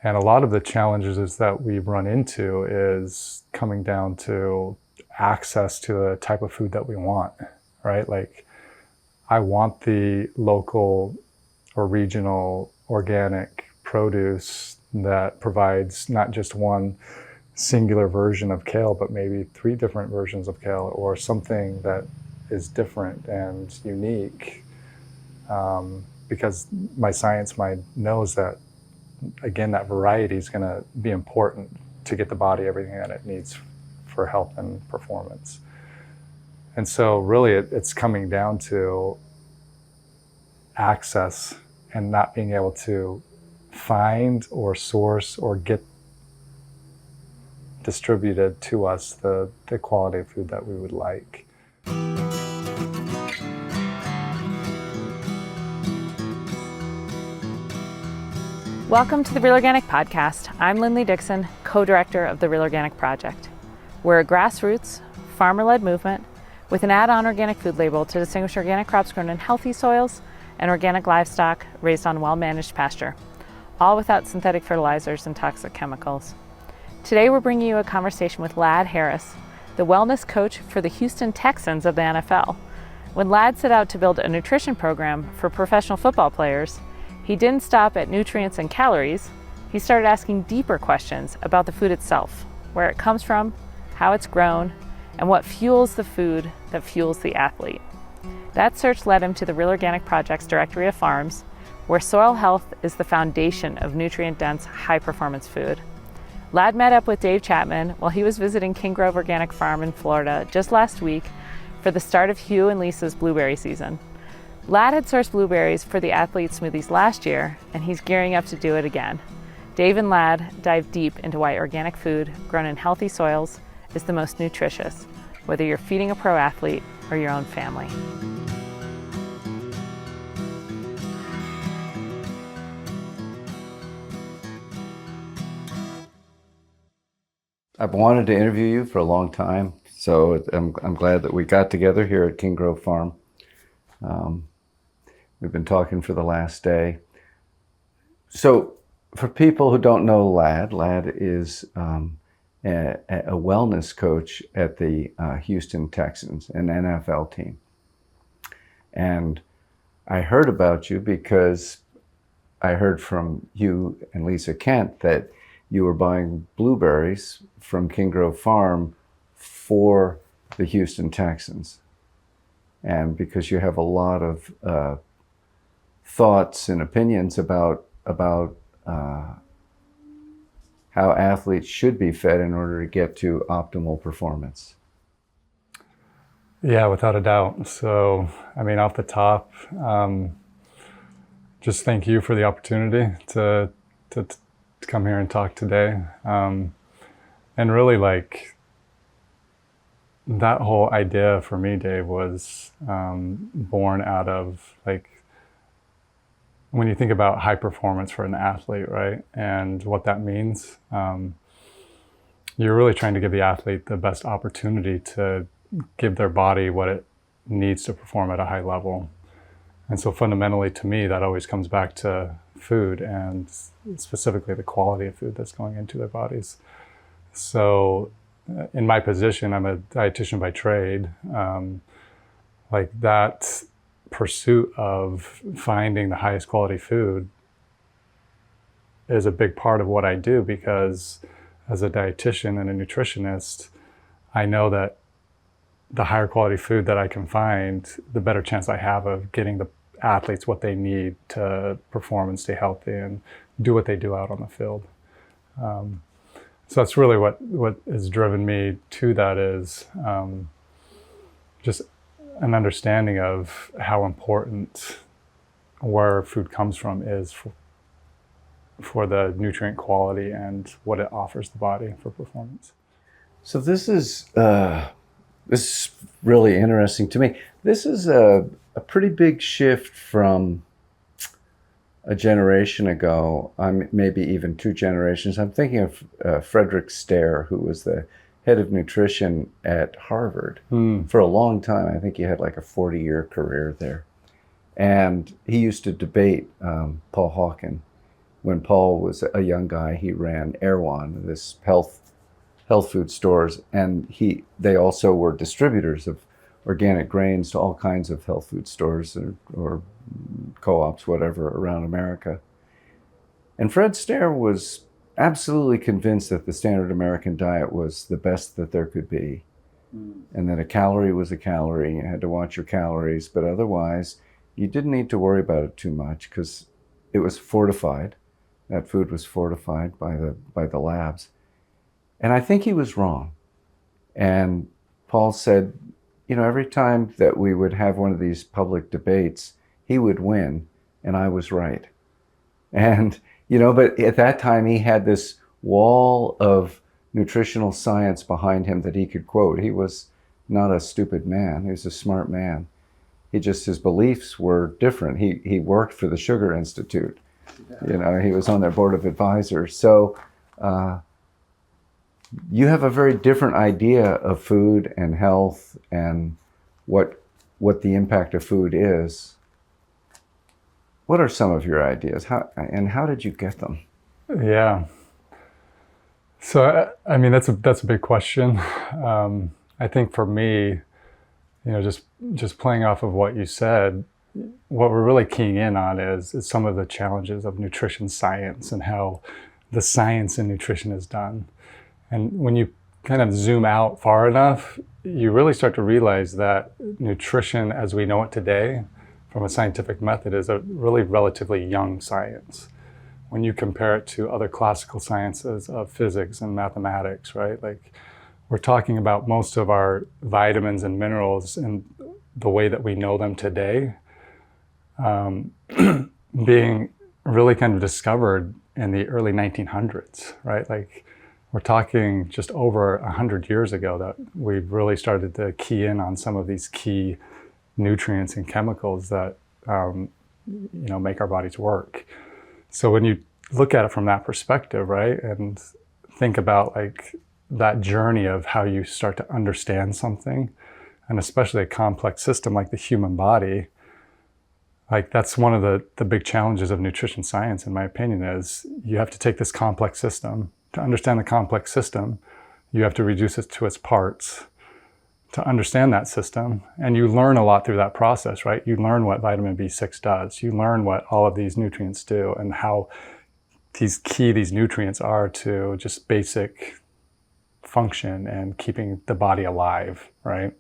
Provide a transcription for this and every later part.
And a lot of the challenges that we run into is coming down to access to the type of food that we want, right? Like, I want the local or regional organic produce that provides not just one singular version of kale, but maybe 3 different versions of kale, or something that is different and unique. Because my science mind knows that, again, that variety is going to be important to get the body everything that it needs for health and performance. And so really it's coming down to access and not being able to find or source or get distributed to us the quality of food that we would like. Welcome to the Real Organic Podcast. I'm Linley Dixon, co-director of the Real Organic Project. We're a grassroots, farmer-led movement with an add-on organic food label to distinguish organic crops grown in healthy soils and organic livestock raised on well-managed pasture, all without synthetic fertilizers and toxic chemicals. Today we're bringing you a conversation with Ladd Harris, the wellness coach for the Houston Texans of the NFL. When Ladd set out to build a nutrition program for professional football players, he didn't stop at nutrients and calories. He started asking deeper questions about the food itself, where it comes from, how it's grown, and what fuels the food that fuels the athlete. That search led him to the Real Organic Project's Directory of Farms, where soil health is the foundation of nutrient-dense, high-performance food. Ladd met up with Dave Chapman while he was visiting King Grove Organic Farm in Florida just last week for the start of Hugh and Lisa's blueberry season. Ladd had sourced blueberries for the athlete smoothies last year, and he's gearing up to do it again. Dave and Ladd dive deep into why organic food grown in healthy soils is the most nutritious, whether you're feeding a pro athlete or your own family. I've wanted to interview you for a long time, so I'm glad that we got together here at King Grove Farm. We've been talking for the last day. So for people who don't know Ladd is a wellness coach at the Houston Texans, an NFL team. And I heard about you because I heard from Hugh and Lisa Kent that you were buying blueberries from King Grove Farm for the Houston Texans. And because you have a lot of thoughts and opinions about how athletes should be fed in order to get to optimal performance. Yeah, without a doubt. So, I mean, off the top, just thank you for the opportunity to come here and talk today. And really, like, that whole idea for me, Dave, was born out of, like, when you think about high performance for an athlete, right? And what that means, you're really trying to give the athlete the best opportunity to give their body what it needs to perform at a high level. And so fundamentally, to me, that always comes back to food, and specifically the quality of food that's going into their bodies. So in my position, I'm a dietitian by trade. Like, that pursuit of finding the highest quality food is a big part of what I do, because as a dietitian and a nutritionist, I know that the higher quality food that I can find, the better chance I have of getting the athletes what they need to perform and stay healthy and do what they do out on the field. So that's really what has driven me to that, is just an understanding of how important where food comes from is for the nutrient quality and what it offers the body for performance. So this is really interesting to me. This is a pretty big shift from a generation ago, maybe even 2 generations. I'm thinking of Frederick StCyr, who was the head of nutrition at Harvard for a long time. I think he had like a 40-year career there. And he used to debate Paul Hawken. when Paul was a young guy, he ran Erewhon, this health food stores, and they also were distributors of organic grains to all kinds of health food stores or co-ops, whatever, around America. And Fred StCyr was absolutely convinced that the standard American diet was the best that there could be. And that a calorie was a calorie. You had to watch your calories, but otherwise you didn't need to worry about it too much because it was fortified. That food was fortified by the labs. And I think he was wrong. And Paul said, every time that we would have one of these public debates, he would win, and I was right. And, but at that time he had this wall of nutritional science behind him that he could quote. He was not a stupid man. He was a smart man. His beliefs were different. He worked for the Sugar Institute. He was on their board of advisors. So you have a very different idea of food and health and what the impact of food is. What are some of your ideas? How did you get them? Yeah. So, I mean, that's a big question. I think for me, just playing off of what you said, what we're really keying in on is some of the challenges of nutrition science and how the science in nutrition is done. And when you kind of zoom out far enough, you really start to realize that nutrition as we know it today from a scientific method is a really relatively young science. When you compare it to other classical sciences of physics and mathematics, right? Like we're talking about most of our vitamins and minerals in the way that we know them today, being really kind of discovered in the early 1900s, right? Like we're talking just over 100 years ago that we've really started to key in on some of these key nutrients and chemicals that make our bodies work. So when you look at it from that perspective, right, and think about like that journey of how you start to understand something, and especially a complex system like the human body, like that's one of the big challenges of nutrition science, in my opinion, is you have to take this complex system. To understand the complex system, you have to reduce it to its parts to understand that system. And you learn a lot through that process, right? You learn what vitamin B6 does. You learn what all of these nutrients do and how these nutrients are to just basic function and keeping the body alive, right?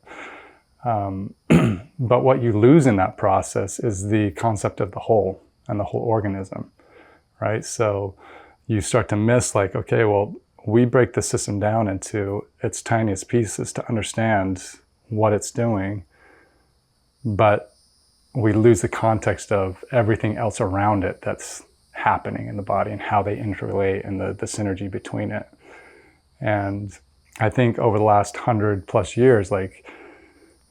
But what you lose in that process is the concept of the whole and the whole organism, right? So you start to miss like, okay, well, we break the system down into its tiniest pieces to understand what it's doing, but we lose the context of everything else around it that's happening in the body and how they interrelate and the synergy between it. And I think over the last 100+ years, like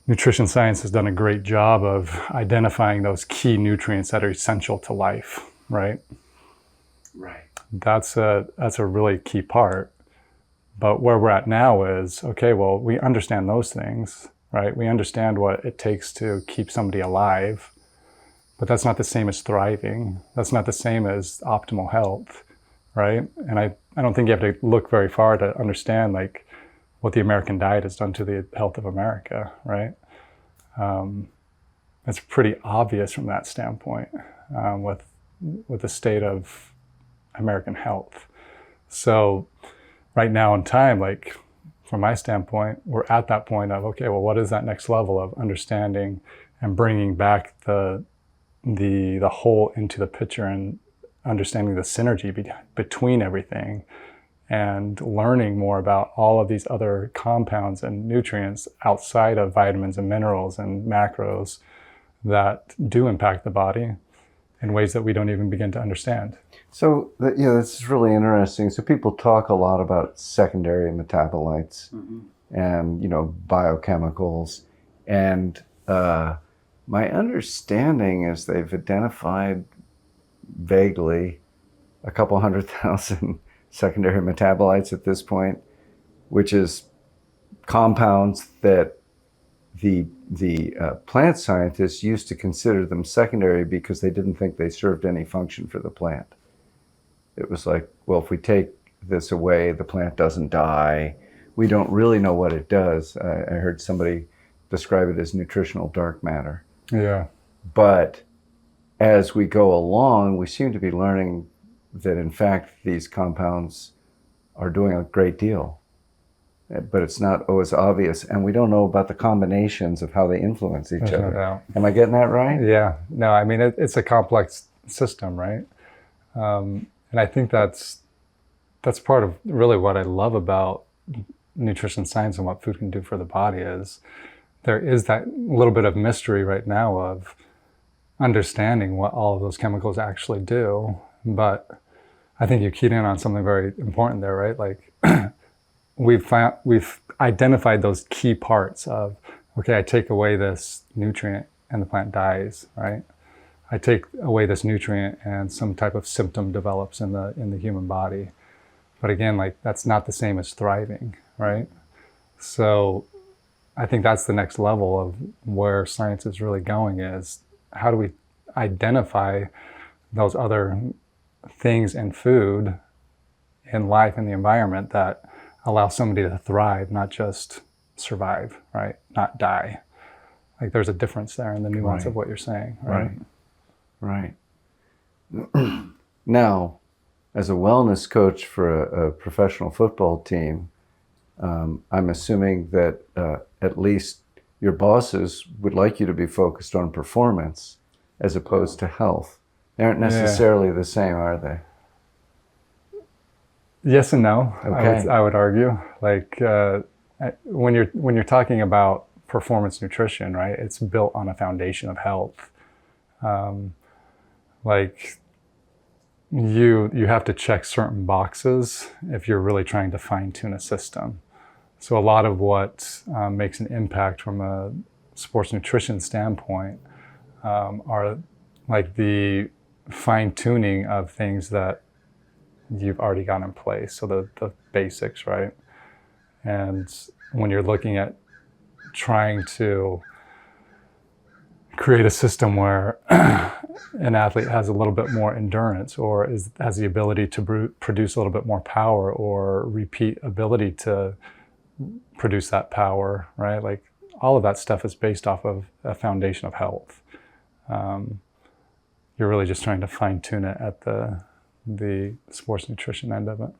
nutrition science has done a great job of identifying those key nutrients that are essential to life, right? Right. That's a really key part. But where we're at now is, okay, well, we understand those things, right? We understand what it takes to keep somebody alive, but that's not the same as thriving. That's not the same as optimal health, right? And I don't think you have to look very far to understand like what the American diet has done to the health of America, right? It's pretty obvious from that standpoint with the state of American health. So right now in time, like from my standpoint, we're at that point of, okay, well, what is that next level of understanding and bringing back the whole into the picture and understanding the synergy between everything and learning more about all of these other compounds and nutrients outside of vitamins and minerals and macros that do impact the body in ways that we don't even begin to understand. So, this is really interesting. So people talk a lot about secondary metabolites and, biochemicals. And my understanding is they've identified vaguely a couple 100,000 secondary metabolites at this point, which is compounds that the plant scientists used to consider them secondary because they didn't think they served any function for the plant. it was like, well, if we take this away, the plant doesn't die. We don't really know what it does. I heard somebody describe it as nutritional dark matter. Yeah. But as we go along, we seem to be learning that, in fact, these compounds are doing a great deal. But it's not always obvious. And we don't know about the combinations of how they influence each There's other. no doubt. Am I getting that right? Yeah. No, I mean, it's a complex system, right? And I think that's part of really what I love about nutrition science and what food can do for the body is there is that little bit of mystery right now of understanding what all of those chemicals actually do. But I think you keyed in on something very important there, right? Like we've identified those key parts of, okay, I take away this nutrient and the plant dies, right? I take away this nutrient and some type of symptom develops in the human body. But again, like that's not the same as thriving, right? So I think that's the next level of where science is really going is how do we identify those other things in food, in life, in the environment that allow somebody to thrive, not just survive, right? Not die. Like there's a difference there in the nuance of what you're saying, right? Right. Now, as a wellness coach for a professional football team, I'm assuming that at least your bosses would like you to be focused on performance as opposed to health. They aren't necessarily the same, are they? Yes and no. Okay. I would argue. Like when you're talking about performance nutrition, right? It's built on a foundation of health. Like you have to check certain boxes if you're really trying to fine tune a system. So a lot of what makes an impact from a sports nutrition standpoint are like the fine tuning of things that you've already got in place. So the basics, right? And when you're looking at trying to create a system where an athlete has a little bit more endurance or has the ability to produce a little bit more power or repeat ability to produce that power, right? Like all of that stuff is based off of a foundation of health. You're really just trying to fine tune it at the sports nutrition end of it.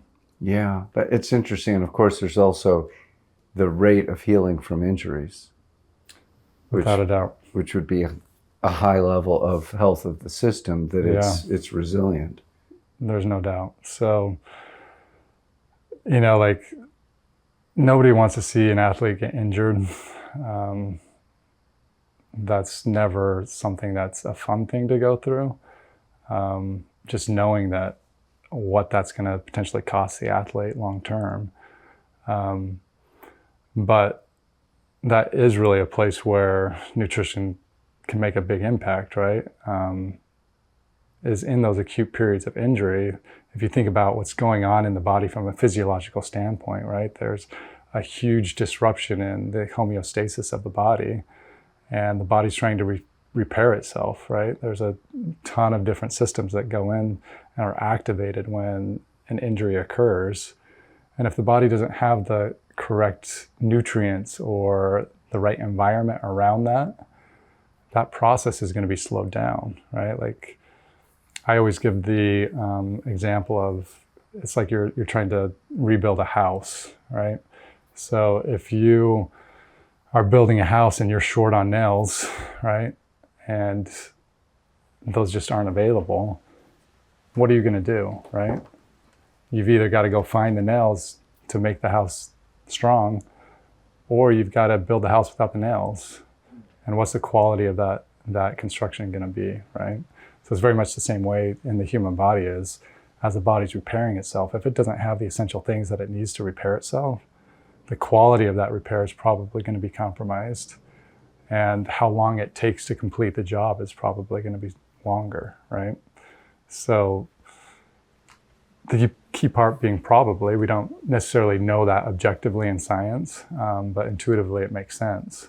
Yeah, but it's interesting. And of course, there's also the rate of healing from injuries. Without a doubt. Which would be a high level of health of the system, that it's resilient. There's no doubt. So, like nobody wants to see an athlete get injured. That's never something that's a fun thing to go through. Just knowing that what that's going to potentially cost the athlete long term. But that is really a place where nutrition can make a big impact, right? Is in those acute periods of injury. If you think about what's going on in the body from a physiological standpoint, right? There's a huge disruption in the homeostasis of the body, and the body's trying to repair itself, right? There's a ton of different systems that go in and are activated when an injury occurs. And if the body doesn't have the correct nutrients or the right environment around that process is going to be slowed down, right? Like I always give the example of, it's like you're trying to rebuild a house, right? So if you are building a house and you're short on nails, right? And those just aren't available, what are you going to do, right? You've either got to go find the nails to make the house strong, or you've got to build the house without the nails. And what's the quality of that construction going to be, right? So it's very much the same way in the human body is, as the body's repairing itself, if it doesn't have the essential things that it needs to repair itself, the quality of that repair is probably going to be compromised. And how long it takes to complete the job is probably going to be longer, right? So the key part being probably, we don't necessarily know that objectively in science, but intuitively it makes sense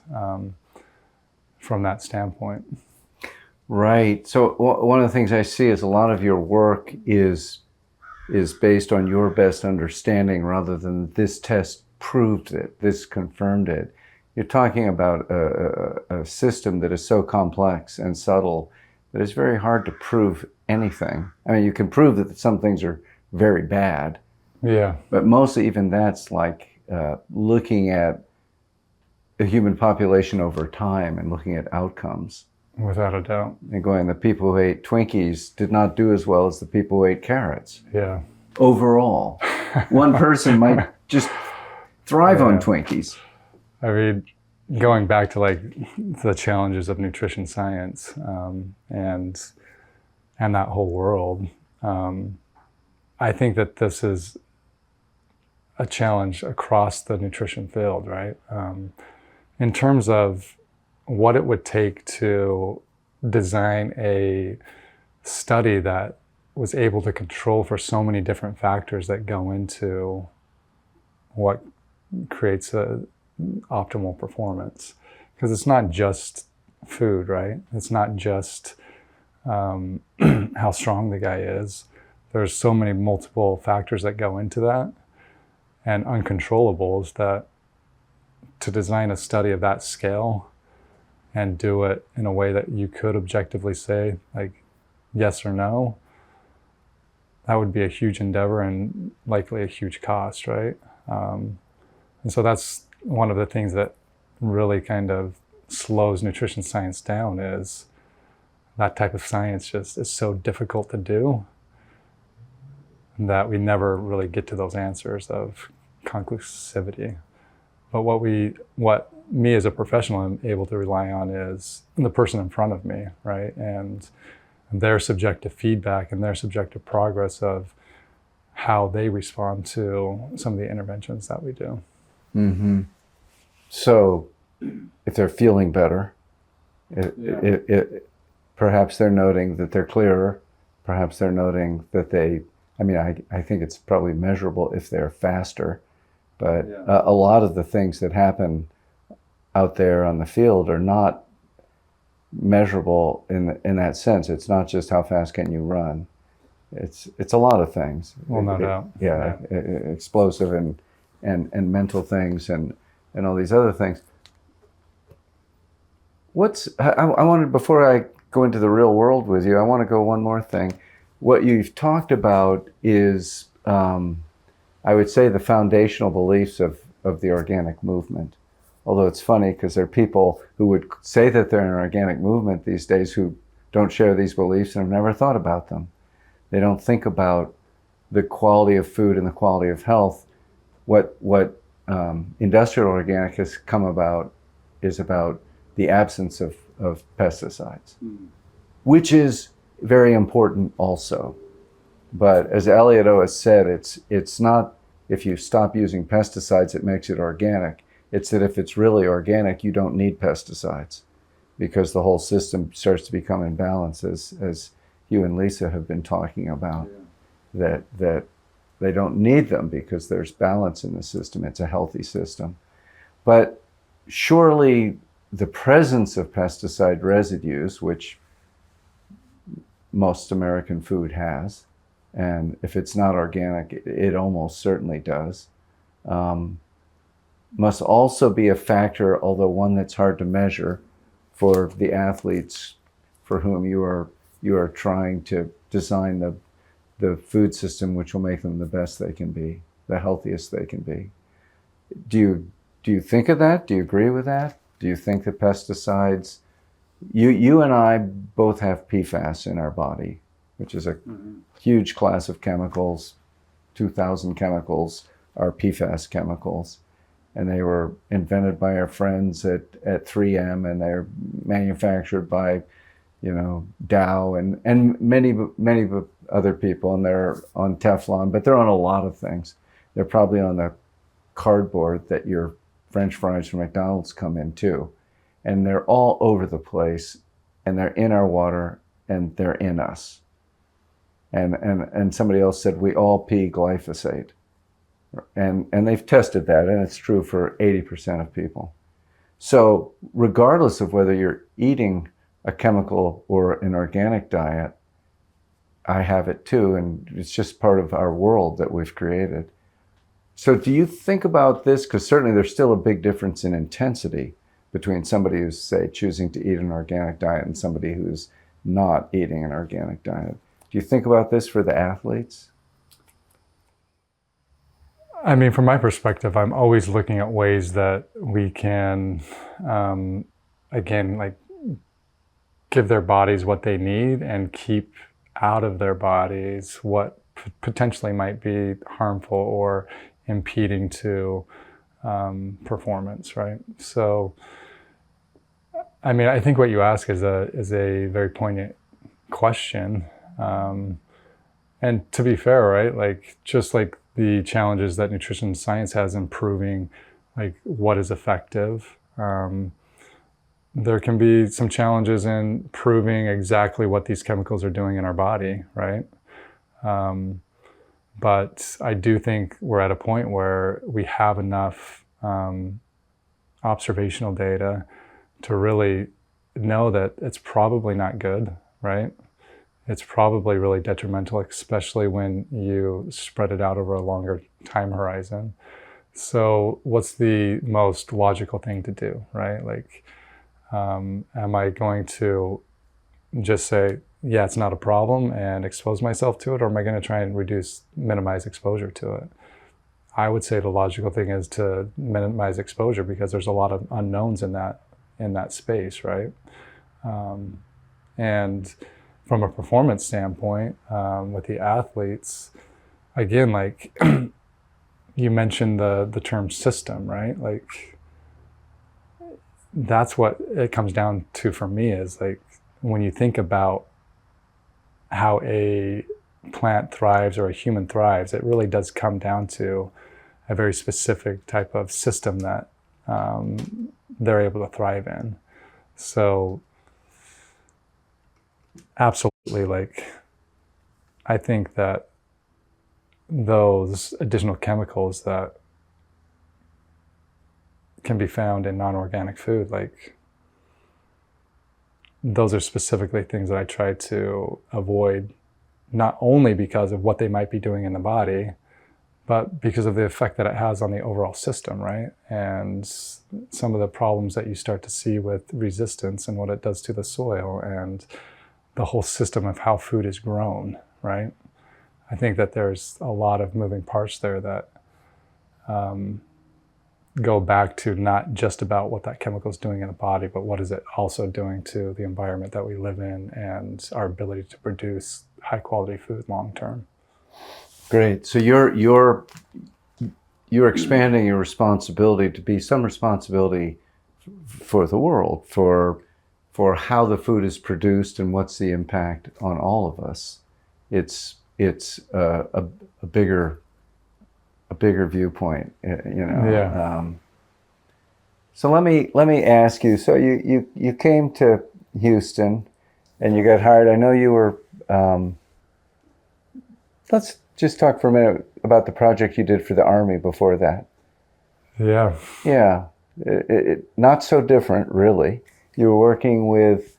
from that standpoint. Right. So one of the things I see is a lot of your work is is based on your best understanding rather than this test proved it, this confirmed it. You're talking about a system that is so complex and subtle that it's very hard to prove anything. I mean, you can prove that some things are very bad, Yeah. but mostly even that's like looking at the human population over time and looking at outcomes. Without a doubt. And going, the people who ate Twinkies did not do as well as the people who ate carrots. Yeah. Overall, one person might just thrive on Twinkies. I mean, going back to like the challenges of nutrition science and that whole world, I think that this is a challenge across the nutrition field, right? In terms of what it would take to design a study that was able to control for so many different factors that go into what creates a optimal performance. Because it's not just food, right? It's not just how strong the guy is. There's so many multiple factors that go into that and uncontrollables that to design a study of that scale and do it in a way that you could objectively say, like, yes or no, that would be a huge endeavor and likely a huge cost, right? And so that's one of the things that really kind of slows nutrition science down, is that type of science just is so difficult to do that we never really get to those answers of conclusivity. But what me as a professional am able to rely on is the person in front of me, right? And their subjective feedback and their subjective progress of how they respond to some of the interventions that we do. Mm-hmm. So if they're feeling better, perhaps they're noting that they're clearer, perhaps they're noting that I think it's probably measurable if they're faster, but a lot of the things that happen out there on the field are not measurable in that sense. It's not just how fast can you run. It's a lot of things. Well, no doubt. Yeah. Explosive and mental things and all these other things. I wanted, before I go into the real world with you, I want to go one more thing. What you've talked about is, I would say, the foundational beliefs of the organic movement. Although it's funny because there are people who would say that they're in an organic movement these days who don't share these beliefs and have never thought about them. They don't think about the quality of food and the quality of health. What industrial organic has come about is about the absence of pesticides, which is very important also. But as Elliot always said, it's not if you stop using pesticides it makes it organic. It's that if it's really organic, you don't need pesticides, because the whole system starts to become in balance, as Hugh and Lisa have been talking about, that they don't need them because there's balance in the system. It's a healthy system. But surely the presence of pesticide residues, which most American food has, and if it's not organic, it almost certainly does, must also be a factor, although one that's hard to measure, for the athletes for whom you are trying to design the food system which will make them the best they can be, the healthiest they can be. Do you think of that? Do you agree with that? Do you think that pesticides, you and I both have PFAS in our body, which is a huge class of chemicals. 2,000 chemicals are PFAS chemicals. And they were invented by our friends at 3M, and they're manufactured by, Dow and many other people, and they're on Teflon, but they're on a lot of things. They're probably on the cardboard that your French fries from McDonald's come in too. And they're all over the place, and they're in our water, and they're in us. And somebody else said we all pee glyphosate. And they've tested that, and it's true for 80% of people. So regardless of whether you're eating a chemical or an organic diet, I have it too, and it's just part of our world that we've created. So do you think about this? Because certainly there's still a big difference in intensity between somebody who's, say, choosing to eat an organic diet and somebody who's not eating an organic diet. Do you think about this for the athletes? I mean, from my perspective, I'm always looking at ways that we can, again, like give their bodies what they need and keep out of their bodies what potentially might be harmful or impeding to performance, right? So, I mean, I think what you ask is a very poignant question. And to be fair, right, like just like the challenges that nutrition science has in proving like what is effective, there can be some challenges in proving exactly what these chemicals are doing in our body, right? But I do think we're at a point where we have enough observational data to really know that it's probably not good, right? It's probably really detrimental, especially when you spread it out over a longer time horizon. So what's the most logical thing to do, right? Like, am I going to just say, yeah, it's not a problem and expose myself to it, or am I going to try and minimize exposure to it? I would say the logical thing is to minimize exposure because there's a lot of unknowns in that space, right? And from a performance standpoint, with the athletes, again, like you mentioned the term system, right? Like that's what it comes down to for me is like when you think about how a plant thrives or a human thrives, it really does come down to a very specific type of system that they're able to thrive in. So absolutely, like I think that those additional chemicals that can be found in non-organic food, like those are specifically things that I try to avoid, not only because of what they might be doing in the body, but because of the effect that it has on the overall system, right? And some of the problems that you start to see with resistance and what it does to the soil and the whole system of how food is grown, right? I think that there's a lot of moving parts there that go back to not just about what that chemical is doing in the body, but what is it also doing to the environment that we live in and our ability to produce high quality food long term. Great. So you're expanding your responsibility to be some responsibility for the world, for how the food is produced and what's the impact on all of us. It's a bigger viewpoint, you know. Yeah. So let me ask you. So you came to Houston, and you got hired. I know you were. Let's just talk for a minute about the project you did for the Army before that. Yeah. Yeah. It not so different, really. You were working with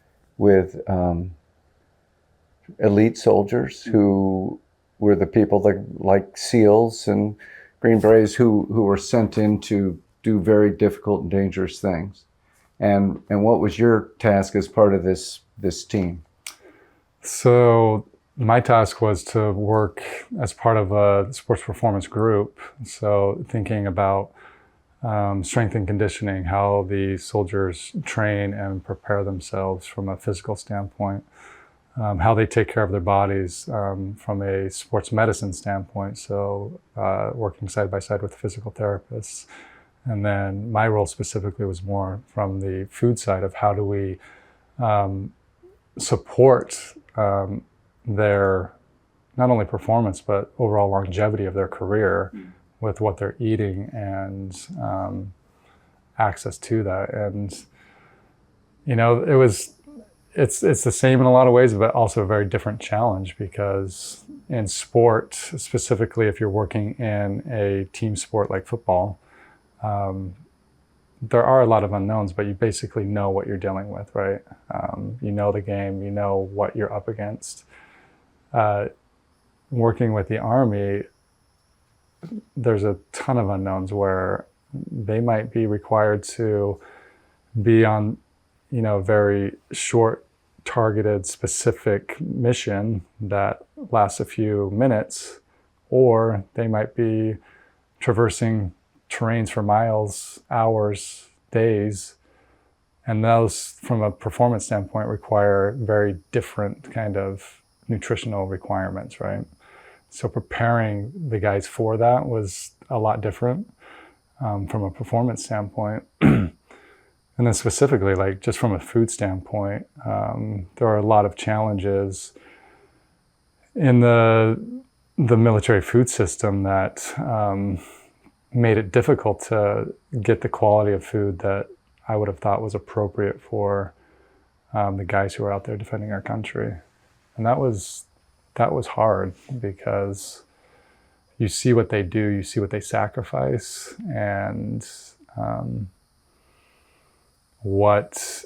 elite soldiers who were the people that, like SEALs and Green Berets, who were sent in to do very difficult and dangerous things. And what was your task as part of this team? So my task was to work as part of a sports performance group. So thinking about strength and conditioning, how the soldiers train and prepare themselves from a physical standpoint, how they take care of their bodies from a sports medicine standpoint. So working side by side with physical therapists. And then my role specifically was more from the food side of how do we support their not only performance, but overall longevity of their career with what they're eating and access to that. And, you know, it's the same in a lot of ways, but also a very different challenge because in sport, specifically if you're working in a team sport like football, there are a lot of unknowns, but you basically know what you're dealing with, right? You know the game, you know what you're up against. working with the Army, there's a ton of unknowns where they might be required to be on, very short, targeted, specific mission that lasts a few minutes, or they might be traversing terrains for miles, hours, days, and those, from a performance standpoint, require very different kind of nutritional requirements, right? So preparing the guys for that was a lot different from a performance standpoint. And then specifically, like just from a food standpoint, there are a lot of challenges in the military food system that made it difficult to get the quality of food that I would have thought was appropriate for the guys who are out there defending our country. And that was hard because you see what they do, you see what they sacrifice, and what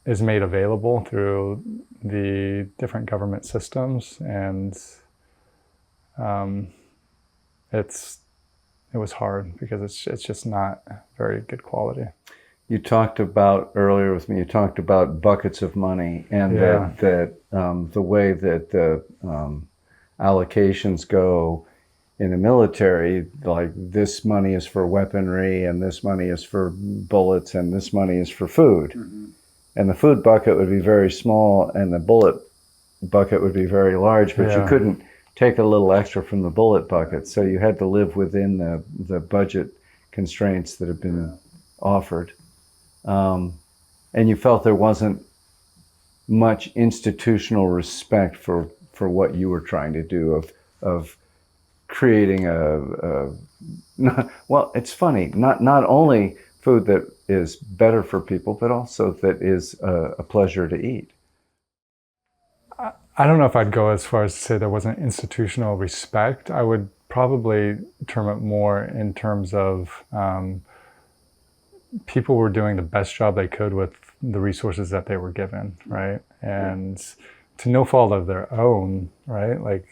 is made available through the different government systems, and it was hard because it's just not very good quality. You talked about earlier with me, you talked about buckets of money, and that the way that the allocations go in the military, like this money is for weaponry, and this money is for bullets, and this money is for food. Mm-hmm. And the food bucket would be very small, and the bullet bucket would be very large, but you couldn't take a little extra from the bullet bucket. So you had to live within the budget constraints that have been offered. And you felt there wasn't much institutional respect for what you were trying to do of creating well, it's funny, not only food that is better for people, but also that is a pleasure to eat. I don't know if I'd go as far as to say there wasn't institutional respect. I would probably term it more in terms of people were doing the best job they could with the resources that they were given, right? And to no fault of their own, right? Like,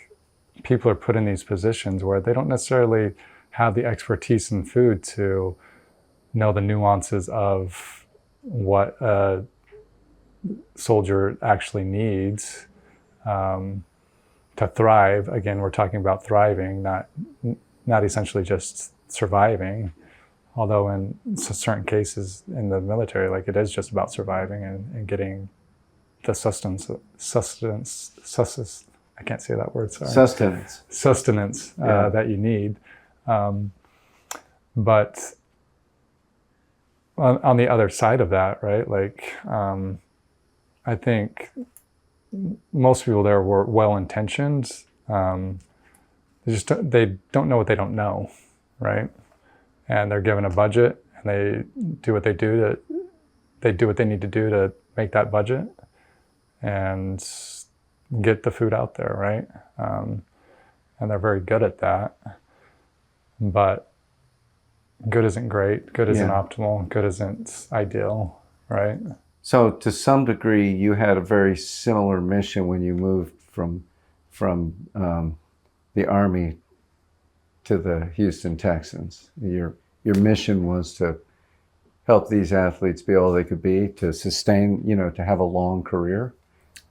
people are put in these positions where they don't necessarily have the expertise in food to know the nuances of what a soldier actually needs to thrive. Again, we're talking about thriving, not essentially just surviving. Although in certain cases in the military, like, it is just about surviving and getting the sustenance. I can't say that word, sorry. Sustenance that you need. But on the other side of that, right, like, I think most people there were well-intentioned. They don't know what they don't know, right? And they're given a budget, and they do what they need to do to make that budget and get the food out there, right? And they're very good at that. But good isn't great. Good isn't optimal. Good isn't ideal, right? So to some degree, you had a very similar mission when you moved from the Army to the Houston Texans. Your mission was to help these athletes be all they could be, to sustain, to have a long career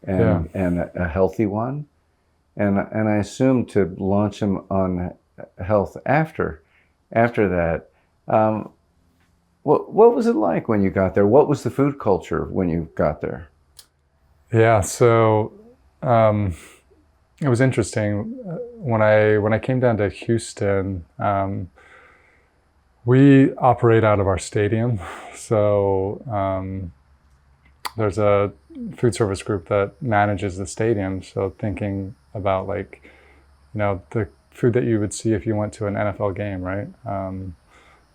and a healthy one. And I assume to launch them on health after that. What was it like when you got there? What was the food culture when you got there? Yeah, so it was interesting. When I came down to Houston, we operate out of our stadium. So there's a food service group that manages the stadium. So thinking about, like, the food that you would see if you went to an NFL game, right?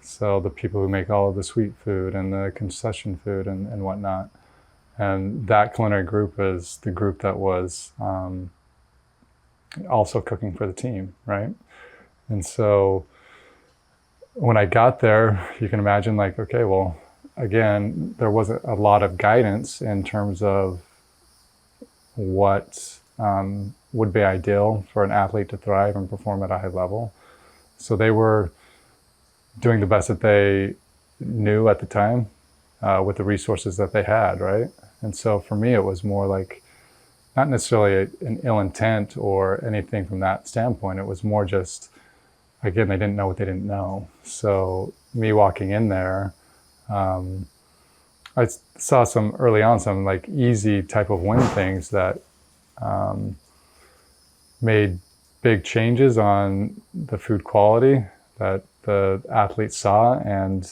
So the people who make all of the sweet food and the concession food and whatnot. And that culinary group is the group that was also cooking for the team, right? And so when I got there, you can imagine, like, okay, well, again, there wasn't a lot of guidance in terms of what would be ideal for an athlete to thrive and perform at a high level. So they were doing the best that they knew at the time with the resources that they had, right? And so for me, it was more like, not necessarily an ill intent or anything from that standpoint. It was more just, again, they didn't know what they didn't know. So me walking in there, I saw some early on, some like easy type of win things that made big changes on the food quality that the athletes saw. And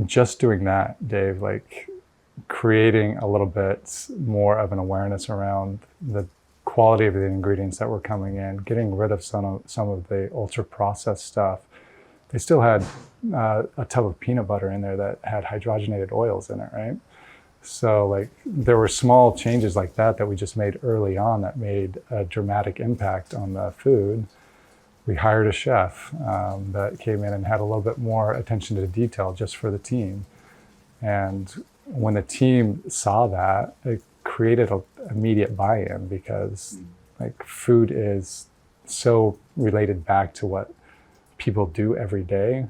just doing that, Dave, like creating a little bit more of an awareness around the quality of the ingredients that were coming in, getting rid of some of the ultra processed stuff. They still had a tub of peanut butter in there that had hydrogenated oils in it, right? So like there were small changes like that we just made early on that made a dramatic impact on the food. We hired a chef that came in and had a little bit more attention to detail just for the team. And when the team saw that, it created an immediate buy-in, because like food is so related back to what people do every day.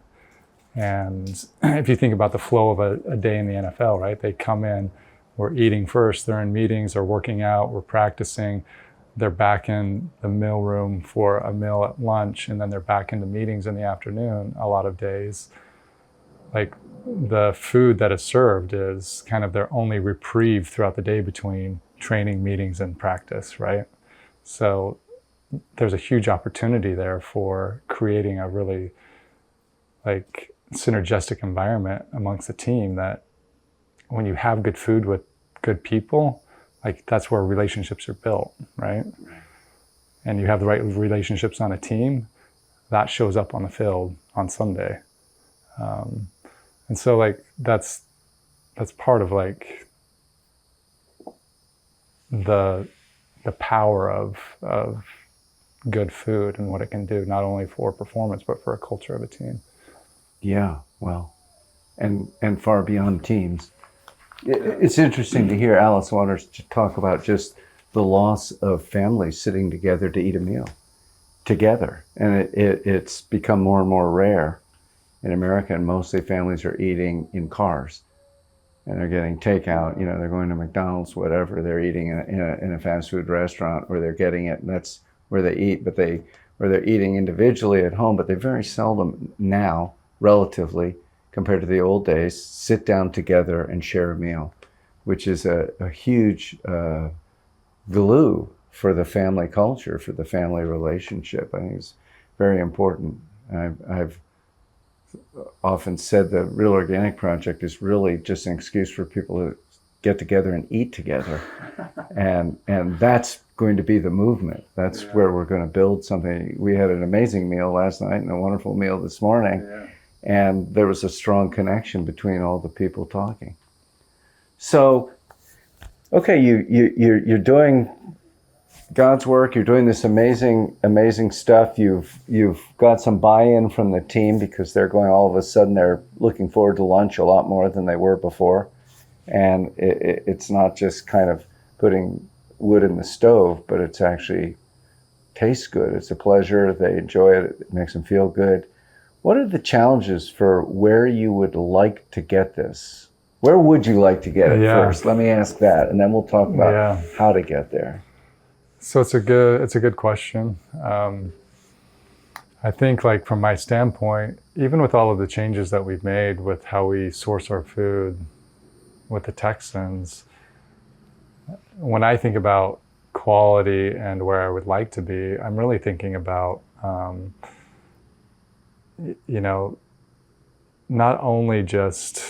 And if you think about the flow of a day in the NFL, right? They come in, we're eating first, they're in meetings, they're working out, we're practicing, they're back in the meal room for a meal at lunch, and then they're back into meetings in the afternoon a lot of days. Like the food that is served is kind of their only reprieve throughout the day between training, meetings, and practice, right? So there's a huge opportunity there for creating a really like synergistic environment amongst the team, that when you have good food with good people, like that's where relationships are built, right? And you have the right relationships on a team, that shows up on the field on Sunday. And so like that's part of like the power of good food and what it can do, not only for performance, but for a culture of a team. Yeah, well, and far beyond teams. It's interesting to hear Alice Waters talk about just the loss of families sitting together to eat a meal together. And it's become more and more rare in America, and mostly families are eating in cars. And they're getting takeout, they're going to McDonald's, whatever, they're eating in a fast food restaurant, or they're getting it, and that's where they eat, or they're eating individually at home, but they very seldom now, relatively, compared to the old days, sit down together and share a meal, which is a huge glue for the family culture, for the family relationship. I think it's very important. I've often said the Real Organic Project is really just an excuse for people to get together and eat together. and that's going to be the movement. That's where we're going to build something. We had an amazing meal last night and a wonderful meal this morning. Yeah. And there was a strong connection between all the people talking. So, okay, you're doing God's work. You're doing this amazing stuff. You've got some buy-in from the team, because they're going, all of a sudden they're looking forward to lunch a lot more than they were before. And it's not just kind of putting wood in the stove, but it's actually tastes good. It's a pleasure. They enjoy it. It makes them feel good. What are the challenges for where you would like to get this? Where would you like to get it first? Let me ask that, and then we'll talk about how to get there. So it's a good question. I think, like, from my standpoint, even with all of the changes that we've made with how we source our food with the Texans, when I think about quality and where I would like to be, I'm really thinking about not only just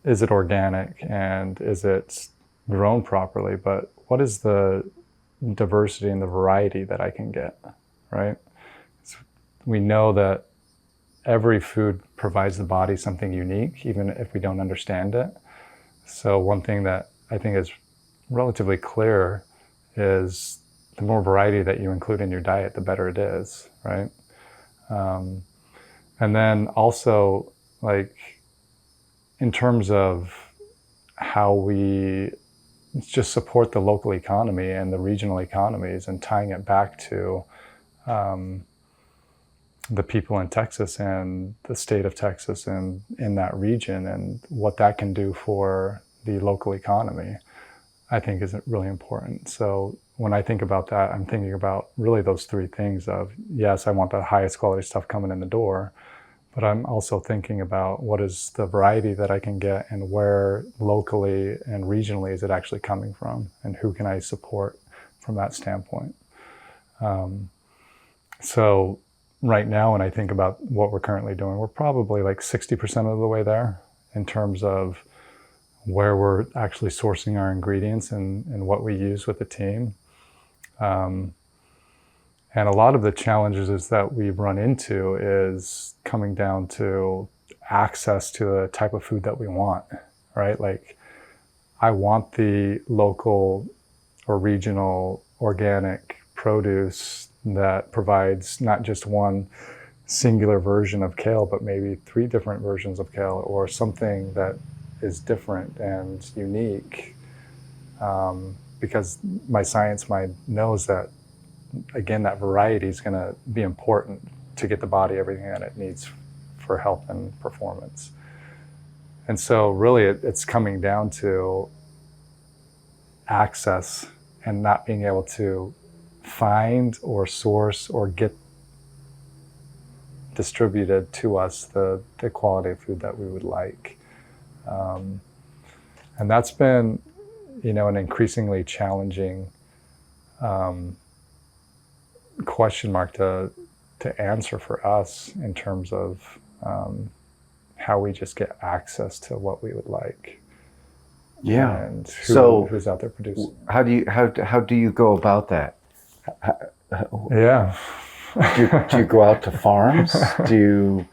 is it organic and is it grown properly, but what is the diversity and the variety that I can get, right? So we know that every food provides the body something unique, even if we don't understand it. So one thing that I think is relatively clear is the more variety that you include in your diet, the better it is, right? And then also, like, in terms of how we just support the local economy and the regional economies, and tying it back to the people in Texas and the state of Texas and in that region, and what that can do for the local economy, I think is really important. So when I think about that, I'm thinking about really those three things of, yes, I want the highest quality stuff coming in the door, but I'm also thinking about what is the variety that I can get, and where locally and regionally is it actually coming from, and who can I support from that standpoint. So right now, when I think about what we're currently doing, we're probably like 60% of the way there in terms of where we're actually sourcing our ingredients and what we use with the team. And a lot of the challenges is that we've run into is coming down to access to the type of food that we want, right? Like, I want the local or regional organic produce that provides not just one singular version of kale, but maybe 3 different versions of kale, or something that is different and unique. Because my science mind knows that, again, that variety is going to be important to get the body everything that it needs for health and performance. And so really it's coming down to access, and not being able to find or source or get distributed to us the quality of food that we would like. And that's been, an increasingly challenging question mark to answer for us, in terms of how we just get access to what we would like. Yeah. And who's out there producing. How do you go about that? Yeah. Do you go out to farms? Do you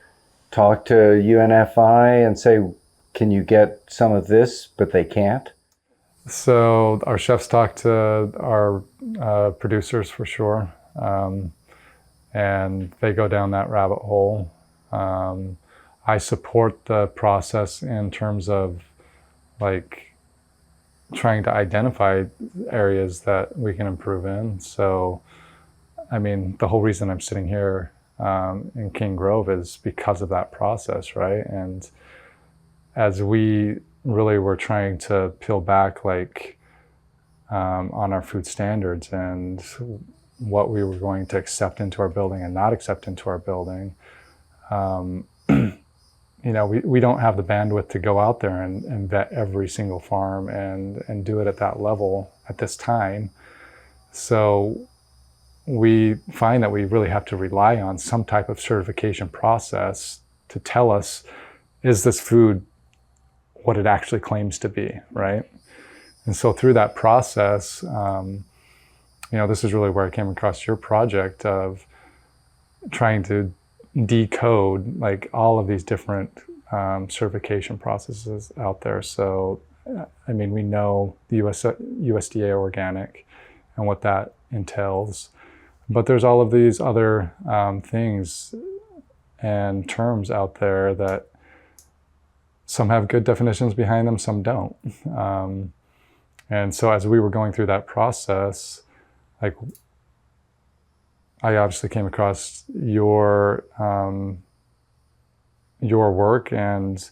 talk to UNFI and say, can you get some of this, but they can't? So our chefs talk to our producers for sure. And they go down that rabbit hole. I support the process in terms of trying to identify areas that we can improve in. So, the whole reason I'm sitting here in King Grove is because of that process, right? And as we really were trying to peel back on our food standards and what we were going to accept into our building and not accept into our building, we don't have the bandwidth to go out there and vet every single farm and do it at that level at this time. So we find that we really have to rely on some type of certification process to tell us, is this food what it actually claims to be, right? And so through that process, this is really where I came across your project of trying to decode all of these different certification processes out there. So, we know the USDA organic and what that entails, but there's all of these other things and terms out there that some have good definitions behind them, some don't. And so as we were going through that process, I obviously came across your work and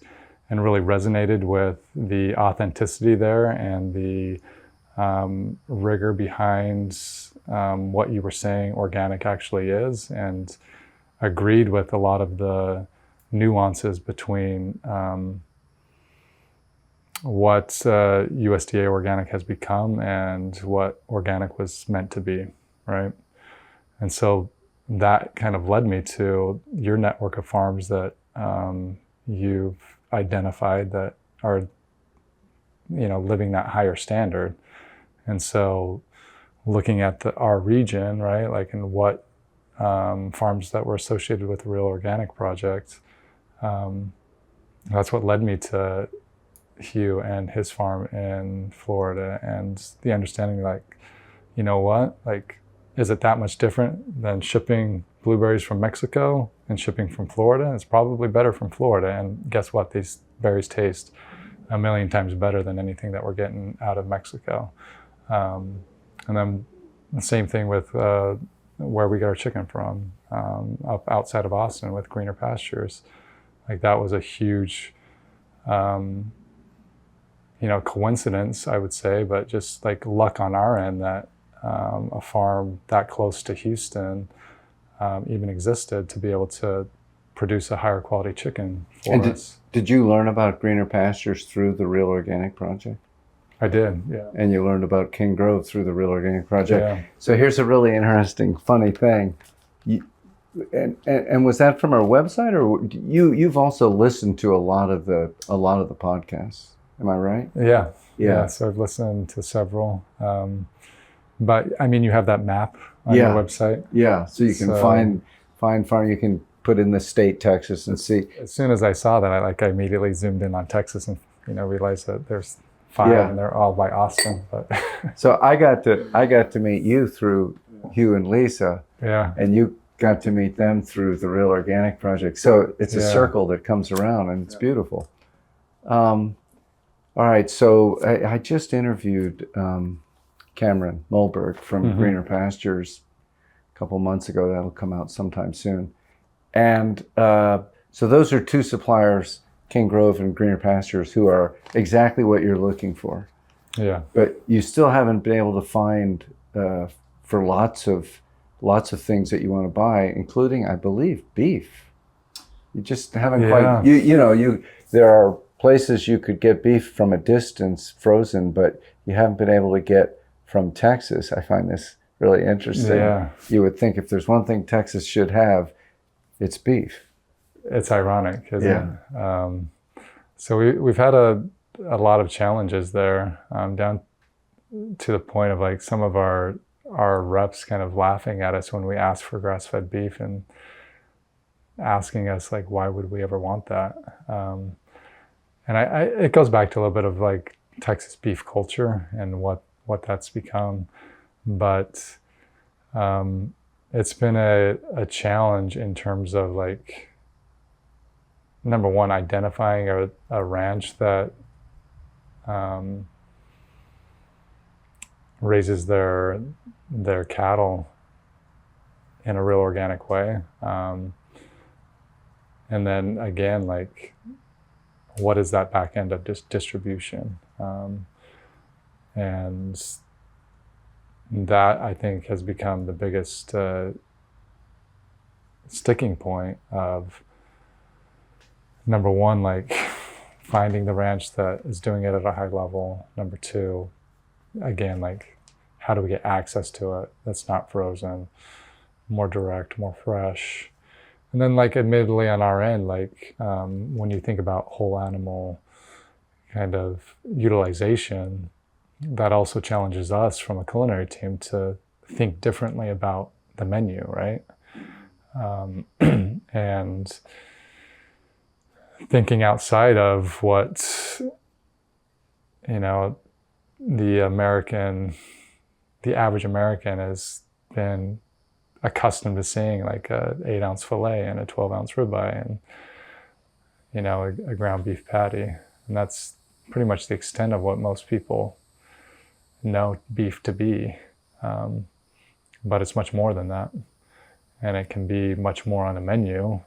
really resonated with the authenticity there and the rigor behind what you were saying organic actually is, and agreed with a lot of the nuances between what USDA organic has become and what organic was meant to be, right? And so that kind of led me to your network of farms that you've identified that are, living that higher standard. And so looking at our region, right, and what farms that were associated with the Real Organic Project, that's what led me to Hugh and his farm in Florida, and the understanding is it that much different than shipping blueberries from Mexico and shipping from Florida? It's probably better from Florida, and guess what? These berries taste a million times better than anything that we're getting out of Mexico. And then the same thing with where we get our chicken from, up outside of Austin with greener pastures. Like that was a huge, coincidence, I would say, but just like luck on our end that a farm that close to Houston even existed to be able to produce a higher quality chicken for us. Did you learn about greener pastures through the Real Organic Project? I did, yeah. And you learned about King Grove through the Real Organic Project. Yeah. So here's a really interesting, funny thing. And was that from our website, or you've also listened to a lot of the podcasts? Am I right? Yeah. So I've listened to several, but I mean, you have that map on your website. Yeah. So you can find farm. You can put in the state Texas and see. As soon as I saw that, I immediately zoomed in on Texas and realized that there's 5 and they're all by Austin. But so I got to meet you through Hugh and Lisa. Yeah. And you got to meet them through the Real Organic Project. So it's a circle that comes around, and it's beautiful. All right, so I just interviewed Cameron Mulberg from Greener Pastures a couple months ago. That'll come out sometime soon. And so those are 2 suppliers, King Grove and Greener Pastures, who are exactly what you're looking for. Yeah. But you still haven't been able to find for lots of things that you want to buy, including, I believe, beef. You just haven't quite. There are places you could get beef from a distance frozen, but you haven't been able to get from Texas. I find this really interesting. Yeah. You would think if there's one thing Texas should have, it's beef. It's ironic, isn't it? So we've had a lot of challenges there, down to the point of like some of our reps kind of laughing at us when we ask for grass-fed beef and asking us like, why would we ever want that? And it goes back to a little bit of like Texas beef culture and what that's become. But it's been a challenge in terms of like, number one, identifying a ranch that raises their cattle in a real organic way. And then again, like, what is that back end of distribution? And that, I think, has become the biggest sticking point of, number one, like finding the ranch that is doing it at a high level. Number two, again, like, how do we get access to it that's not frozen, more direct, more fresh? And then, like, admittedly on our end, like, when you think about whole animal kind of utilization, that also challenges us from a culinary team to think differently about the menu, right? And thinking outside of what, the average American has been accustomed to seeing, like a 8-ounce filet and a 12-ounce ribeye and, a ground beef patty. And that's pretty much the extent of what most people know beef to be. But it's much more than that. And it can be much more on a menu.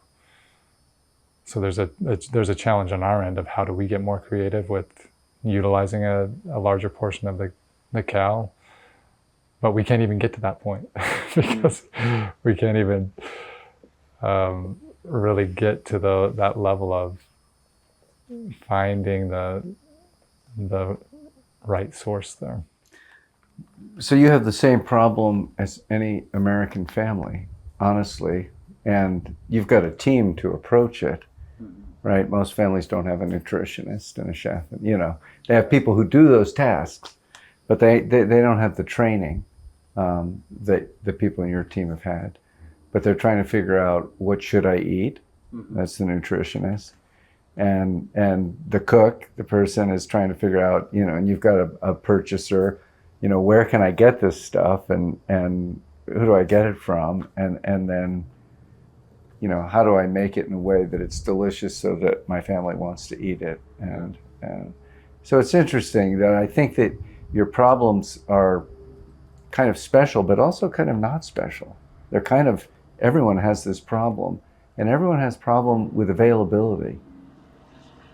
So there's a challenge on our end of how do we get more creative with utilizing a larger portion of the cow. But we can't even get to that point because we can't even really get to that level of finding the right source there. So you have the same problem as any American family, honestly, and you've got a team to approach it, right? Most families don't have a nutritionist and a chef. They have people who do those tasks, but they don't have the training that the people in your team have had. But they're trying to figure out, what should I eat? That's the nutritionist. And the cook, the person, is trying to figure out, and you've got a purchaser, where can I get this stuff, and who do I get it from, and then, how do I make it in a way that it's delicious so that my family wants to eat it, and So it's interesting that I think that your problems are kind of special, but also kind of not special. They're kind of, everyone has this problem, and everyone has problem with availability.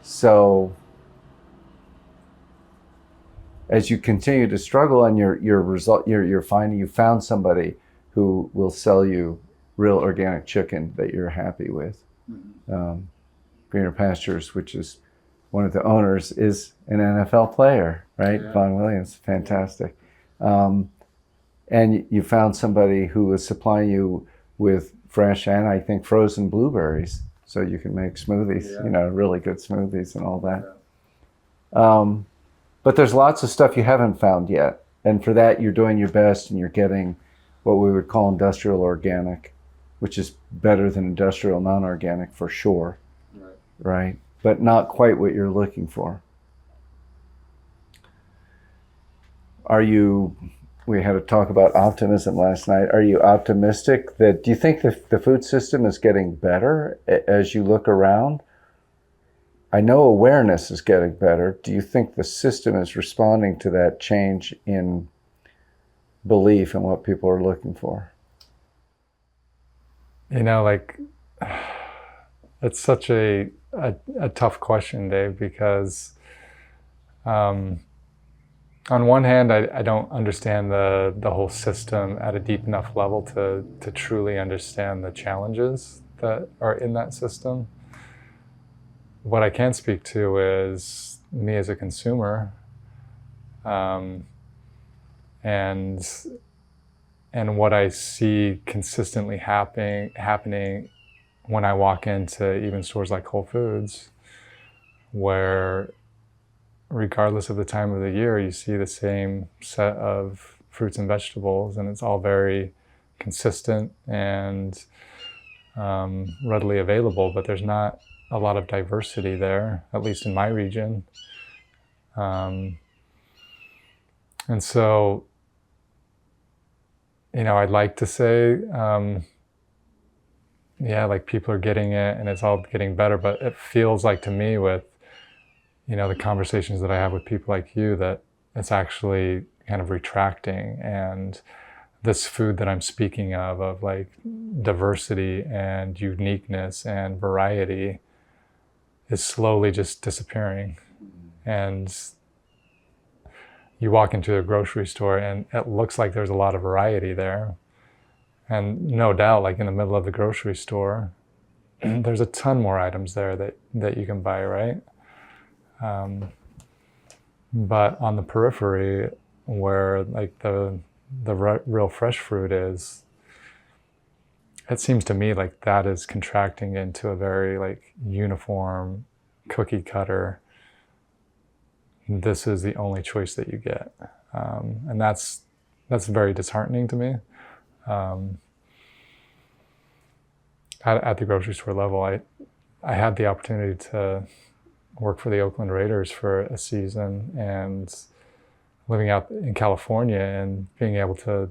So as you continue to struggle and you're finding you found somebody who will sell you real organic chicken that you're happy with. Greener Pastures, which is one of the owners, is an NFL player, right? Yeah. Vaughn Williams, fantastic. And you found somebody who was supplying you with fresh and I think frozen blueberries, so you can make smoothies, really good smoothies and all that. Yeah. But there's lots of stuff you haven't found yet. And for that, you're doing your best and you're getting what we would call industrial organic, which is better than industrial non-organic for sure. Right? But not quite what you're looking for. We had a talk about optimism last night. Are you optimistic do you think the food system is getting better as you look around? I know awareness is getting better. Do you think the system is responding to that change in belief and what people are looking for? It's such a tough question, Dave, because on one hand, I don't understand the whole system at a deep enough level to truly understand the challenges that are in that system. What I can speak to is me as a consumer, and what I see consistently happening when I walk into even stores like Whole Foods, where regardless of the time of the year, you see the same set of fruits and vegetables, and it's all very consistent and readily available, but there's not a lot of diversity there, at least in my region. And so, I'd like to say, people are getting it and it's all getting better, but it feels like to me with, the conversations that I have with people like you, that it's actually kind of retracting, and this food that I'm speaking of like diversity and uniqueness and variety is slowly just disappearing. And you walk into a grocery store and it looks like there's a lot of variety there. And no doubt, like in the middle of the grocery store, there's a ton more items there that you can buy, right? But on the periphery, where like the real fresh fruit is, it seems to me like that is contracting into a very like uniform cookie cutter. This is the only choice that you get, and that's very disheartening to me. At the grocery store level, I had the opportunity to work for the Oakland Raiders for a season, and living out in California and being able to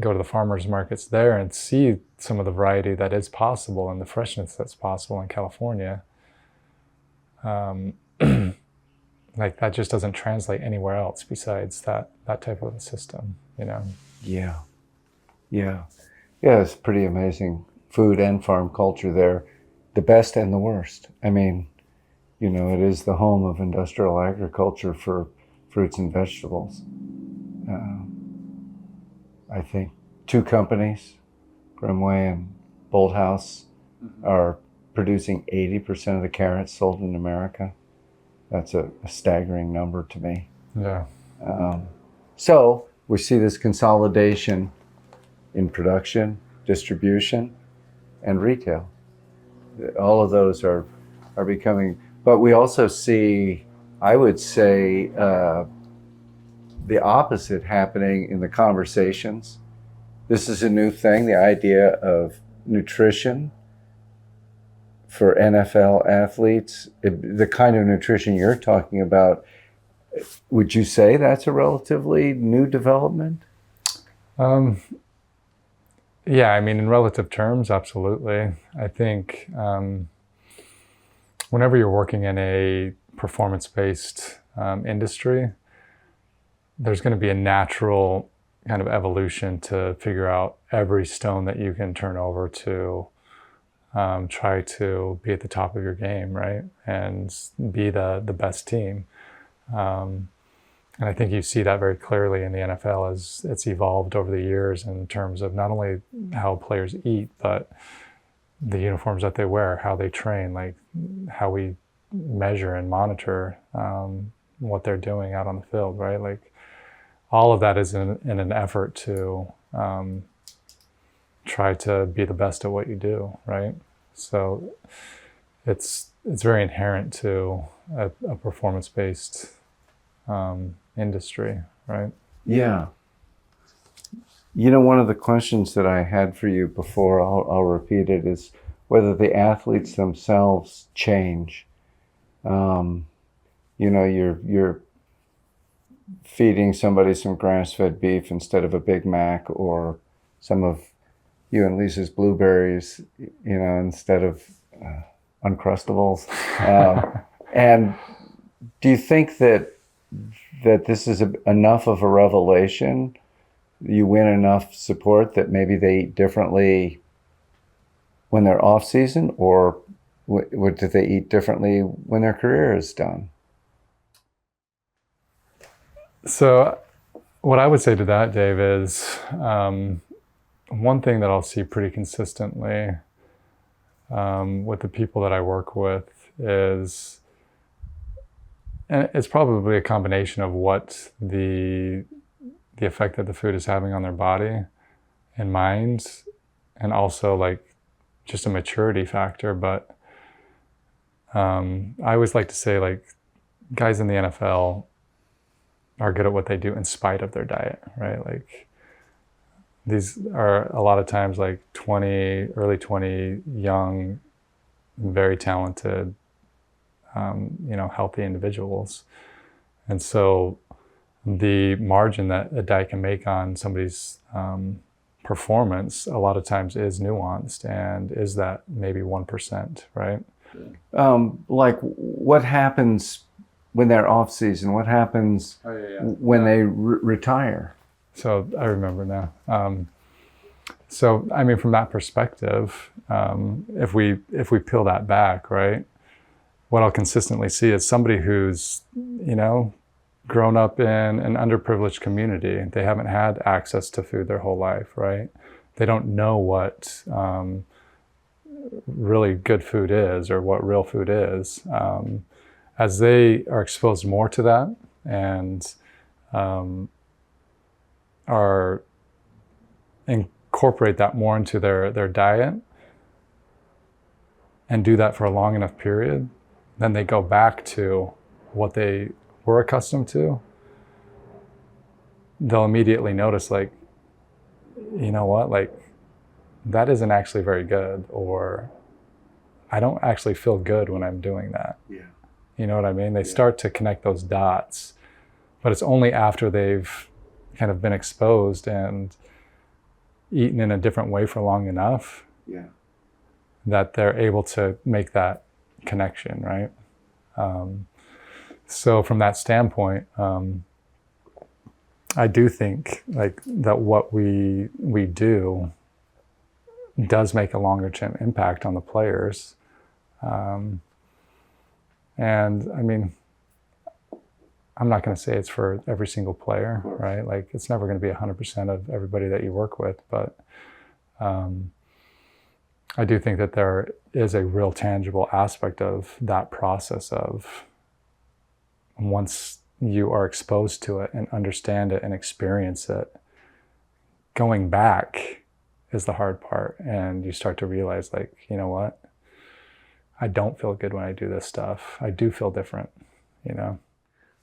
go to the farmers markets there and see some of the variety that is possible and the freshness that's possible in California. Like that just doesn't translate anywhere else besides that type of a system, Yeah. It's pretty amazing. Food and farm culture there, the best and the worst. I mean, it is the home of industrial agriculture for fruits and vegetables. I think 2 companies, Grimway and Bolthouse, are producing 80% of the carrots sold in America. That's a staggering number to me. Yeah. So we see this consolidation in production, distribution, and retail. All of those are becoming, but we also see, I would say, the opposite happening in the conversations. This is a new thing, the idea of nutrition for NFL athletes, the kind of nutrition you're talking about. Would you say that's a relatively new development? Yeah, I mean, in relative terms, absolutely. I think whenever you're working in a performance-based industry, there's going to be a natural kind of evolution to figure out every stone that you can turn over to try to be at the top of your game, right? And be the best team. And I think you see that very clearly in the NFL as it's evolved over the years in terms of not only how players eat, but the uniforms that they wear, how they train, like how we measure and monitor what they're doing out on the field, right? Like all of that is in an effort to try to be the best at what you do, right? So it's very inherent to a performance-based industry, right? Yeah. You know, one of the questions that I had for you before, I'll repeat it, is whether the athletes themselves change. You know, you're feeding somebody some grass-fed beef instead of a Big Mac, or some of Hugh and Lisa's blueberries, you know, instead of Uncrustables. And do you think that this is enough of a revelation? You win enough support that maybe they eat differently when they're off season, or do they eat differently when their career is done? So what I would say to that, Dave, is one thing that I'll see pretty consistently with the people that I work with is, and it's probably a combination of what the effect that the food is having on their body and mind, and also like just a maturity factor. But I always like to say, like, guys in the NFL are good at what they do in spite of their diet, right? Like these are a lot of times like early 20 young, very talented, healthy individuals. And so the margin that a diet can make on somebody's performance a lot of times is nuanced and is that maybe 1%, right? Like what happens when they're off season? What happens when they retire? So I remember now. So I mean, from that perspective, if we peel that back, right, what I'll consistently see is somebody who's, grown up in an underprivileged community. They haven't had access to food their whole life, right? They don't know what really good food is or what real food is. As they are exposed more to that and incorporate that more into their diet and do that for a long enough period, then they go back to what they were accustomed to. They'll immediately notice, like, you know what, like, that isn't actually very good, or I don't actually feel good when I'm doing that. Yeah. You know what I mean? They start to connect those dots, but it's only after they've kind of been exposed and eaten in a different way for long enough that they're able to make that connection, right? So from that standpoint, I do think like that what we do does make a longer term impact on the players. And I mean, I'm not going to say it's for every single player, right? Like it's never going to be 100% of everybody that you work with, but I do think that there is a real tangible aspect of that process of once you are exposed to it and understand it and experience it, going back is the hard part. And you start to realize, like, you know what? I don't feel good when I do this stuff. I do feel different,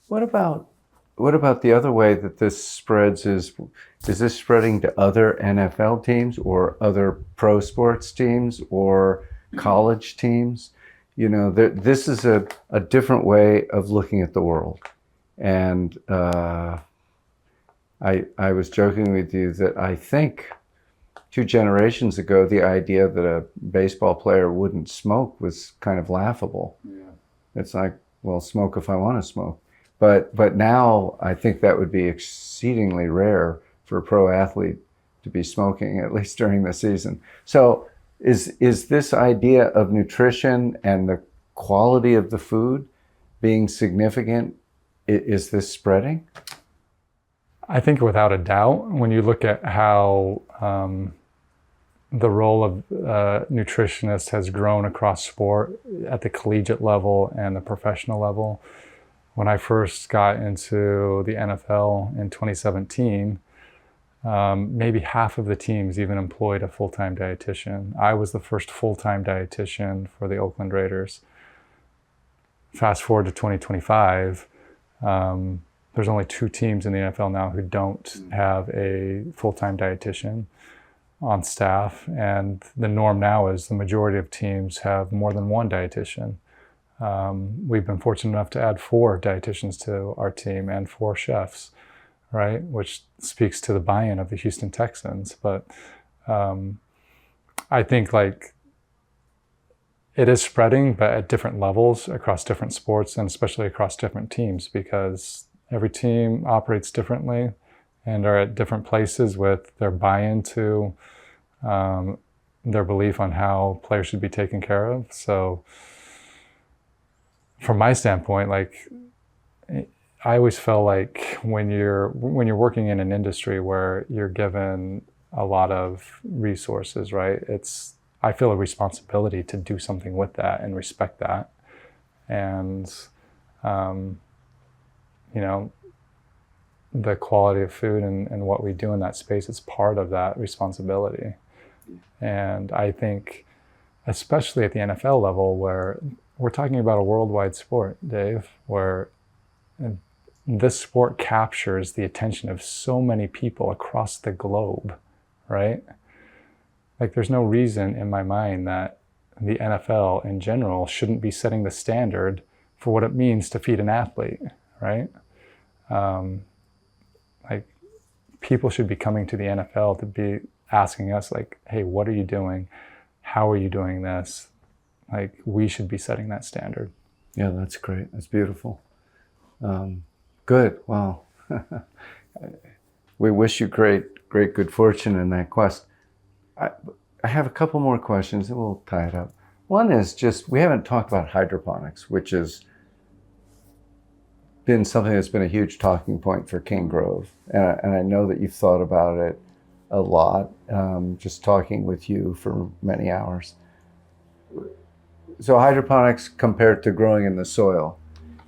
What about the other way that this spreads? Is this spreading to other NFL teams or other pro sports teams or college teams? This is a different way of looking at the world. And I was joking with you that I think 2 generations ago, the idea that a baseball player wouldn't smoke was kind of laughable. Yeah. It's like, well, smoke if I want to smoke. But now I think that would be exceedingly rare for a pro athlete to be smoking, at least during the season. So is this idea of nutrition and the quality of the food being significant? Is this spreading? I think without a doubt, when you look at how the role of nutritionists has grown across sport at the collegiate level and the professional level. When I first got into the NFL in 2017, maybe half of the teams even employed a full-time dietitian. I was the first full-time dietitian for the Oakland Raiders. Fast forward to 2025, there's only 2 teams in the NFL now who don't have a full-time dietitian on staff, and the norm now is the majority of teams have more than one dietitian. We've been fortunate enough to add 4 dietitians to our team and 4 chefs, right? Which speaks to the buy-in of the Houston Texans. But I think like it is spreading, but at different levels across different sports and especially across different teams, because every team operates differently and are at different places with their buy-in to their belief on how players should be taken care of. So from my standpoint, like I always felt like when you're working in an industry where you're given a lot of resources, right? I feel a responsibility to do something with that and respect that. And you know, the quality of food and what we do in that space is part of that responsibility. And I think, especially at the NFL level, where we're talking about a worldwide sport, Dave, where this sport captures the attention of so many people across the globe, right? Like there's no reason in my mind that the NFL in general shouldn't be setting the standard for what it means to feed an athlete, right? Like people should be coming to the NFL to be asking us like, hey, what are you doing? How are you doing this? Like we should be setting that standard. Yeah, that's great. That's beautiful. Good. Wow. We wish you great good fortune in that quest. I have a couple more questions and we'll tie it up. One is just, we haven't talked about hydroponics, which has been something that's been a huge talking point for King Grove. And I know that you've thought about it a lot, just talking with you for many hours. So hydroponics compared to growing in the soil.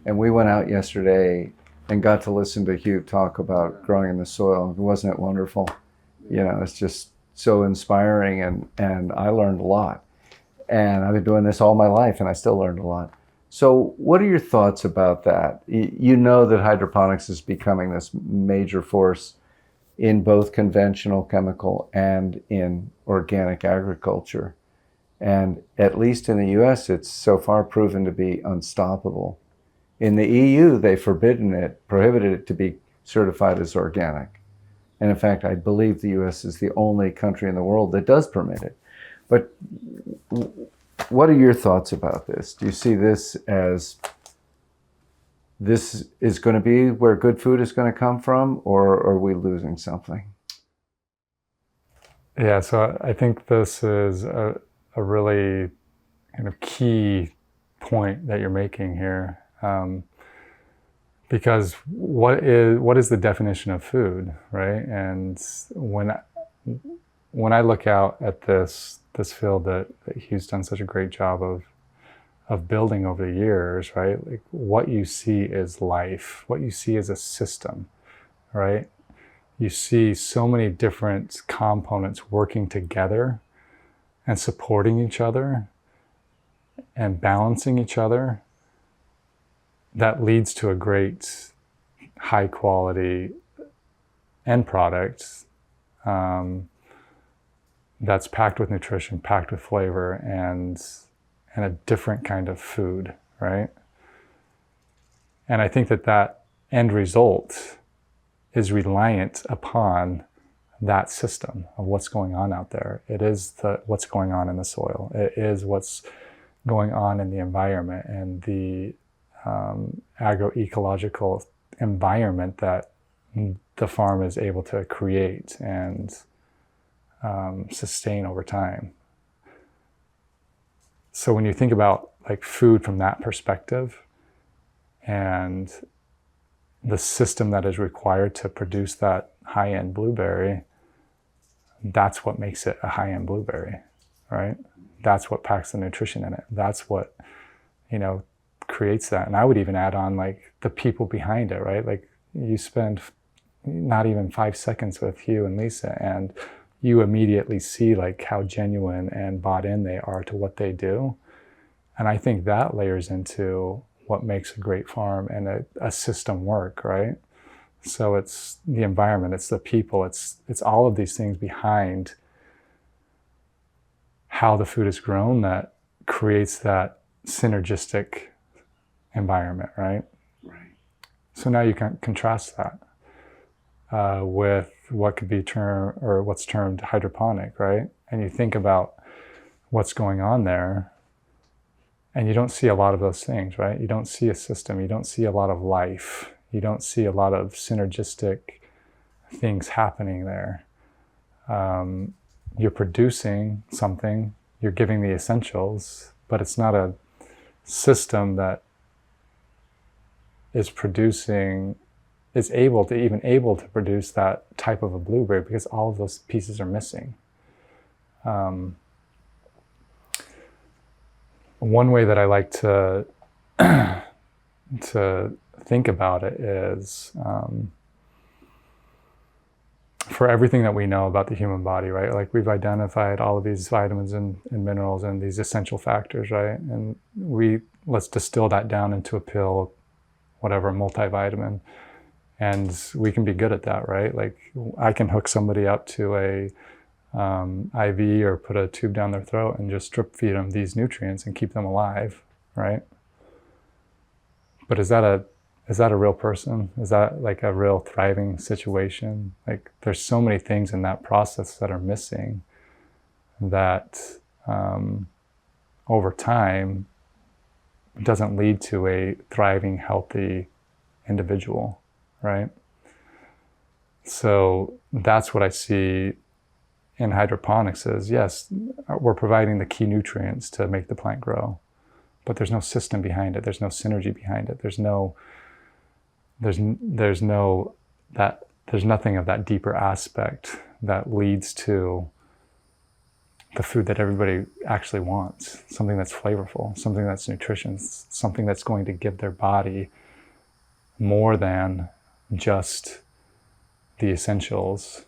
And we went out yesterday and got to listen to Hugh talk about growing in the soil. Wasn't it wonderful? You know, it's just so inspiring, and I learned a lot. And I've been doing this all my life and I still learned a lot. So what are your thoughts about that? You know that hydroponics is becoming this major force in both conventional chemical and in organic agriculture. And at least in the US, it's so far proven to be unstoppable. In the EU, they've prohibited it to be certified as organic. And in fact, I believe the US is the only country in the world that does permit it. But what are your thoughts about this? Do you see this as this is going to be where good food is going to come from, or are we losing something? Yeah, so I think this is a really kind of key point that you're making here. Because what is the definition of food, right? And when I look out at this field that Hugh's done such a great job of building over the years, right? Like what you see is life. What you see is a system, right? You see so many different components working together and supporting each other and balancing each other. That leads to a great high quality end product that's packed with nutrition, packed with flavor, and a different kind of food, right? And I think that end result is reliant upon that system of what's going on out there. It is what's going on in the soil. It is what's going on in the environment and the agroecological environment that the farm is able to create and sustain over time. So when you think about like food from that perspective and the system that is required to produce that high-end blueberry, that's what makes it a high-end blueberry, right? That's what packs the nutrition in it. That's what, creates that. And I would even add on like the people behind it, right? Like you spend not even 5 seconds with Hugh and Lisa and you immediately see like how genuine and bought in they are to what they do. And I think that layers into what makes a great farm and a system work, right? So it's the environment, it's the people, it's all of these things behind how the food is grown that creates that synergistic environment, right? Right. So now you can contrast that with what could be what's termed hydroponic, right? And you think about what's going on there, and you don't see a lot of those things, right? You don't see a system, you don't see a lot of life, you don't see a lot of synergistic things happening there. You're producing something, you're giving the essentials, but it's not a system that is able to produce that type of a blueberry because all of those pieces are missing. One way that I like to think about it is for everything that we know about the human body, right? Like we've identified all of these vitamins and minerals and these essential factors, right? And let's distill that down into a pill, whatever, multivitamin. And we can be good at that, right? Like I can hook somebody up to a IV or put a tube down their throat and just drip feed them these nutrients and keep them alive, right? But is that a real person? Is that like a real thriving situation? Like there's so many things in that process that are missing that over time doesn't lead to a thriving, healthy individual, right? So that's what I see in hydroponics is, yes, we're providing the key nutrients to make the plant grow, but there's no system behind it. There's no synergy behind it. There's nothing of that deeper aspect that leads to the food that everybody actually wants, something that's flavorful, something that's nutritious, something that's going to give their body more than just the essentials,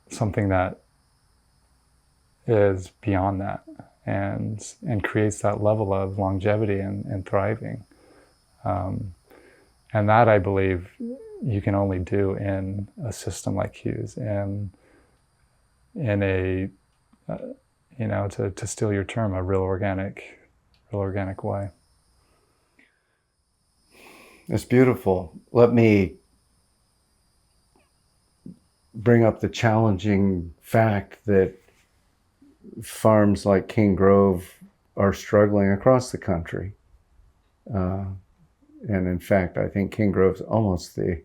something that is beyond that and creates that level of longevity and thriving. And that, I believe, you can only do in a system like Hugh's and in a, to steal your term, a real organic way. It's beautiful. Let me bring up the challenging fact that farms like King Grove are struggling across the country. And in fact, I think King Grove's almost the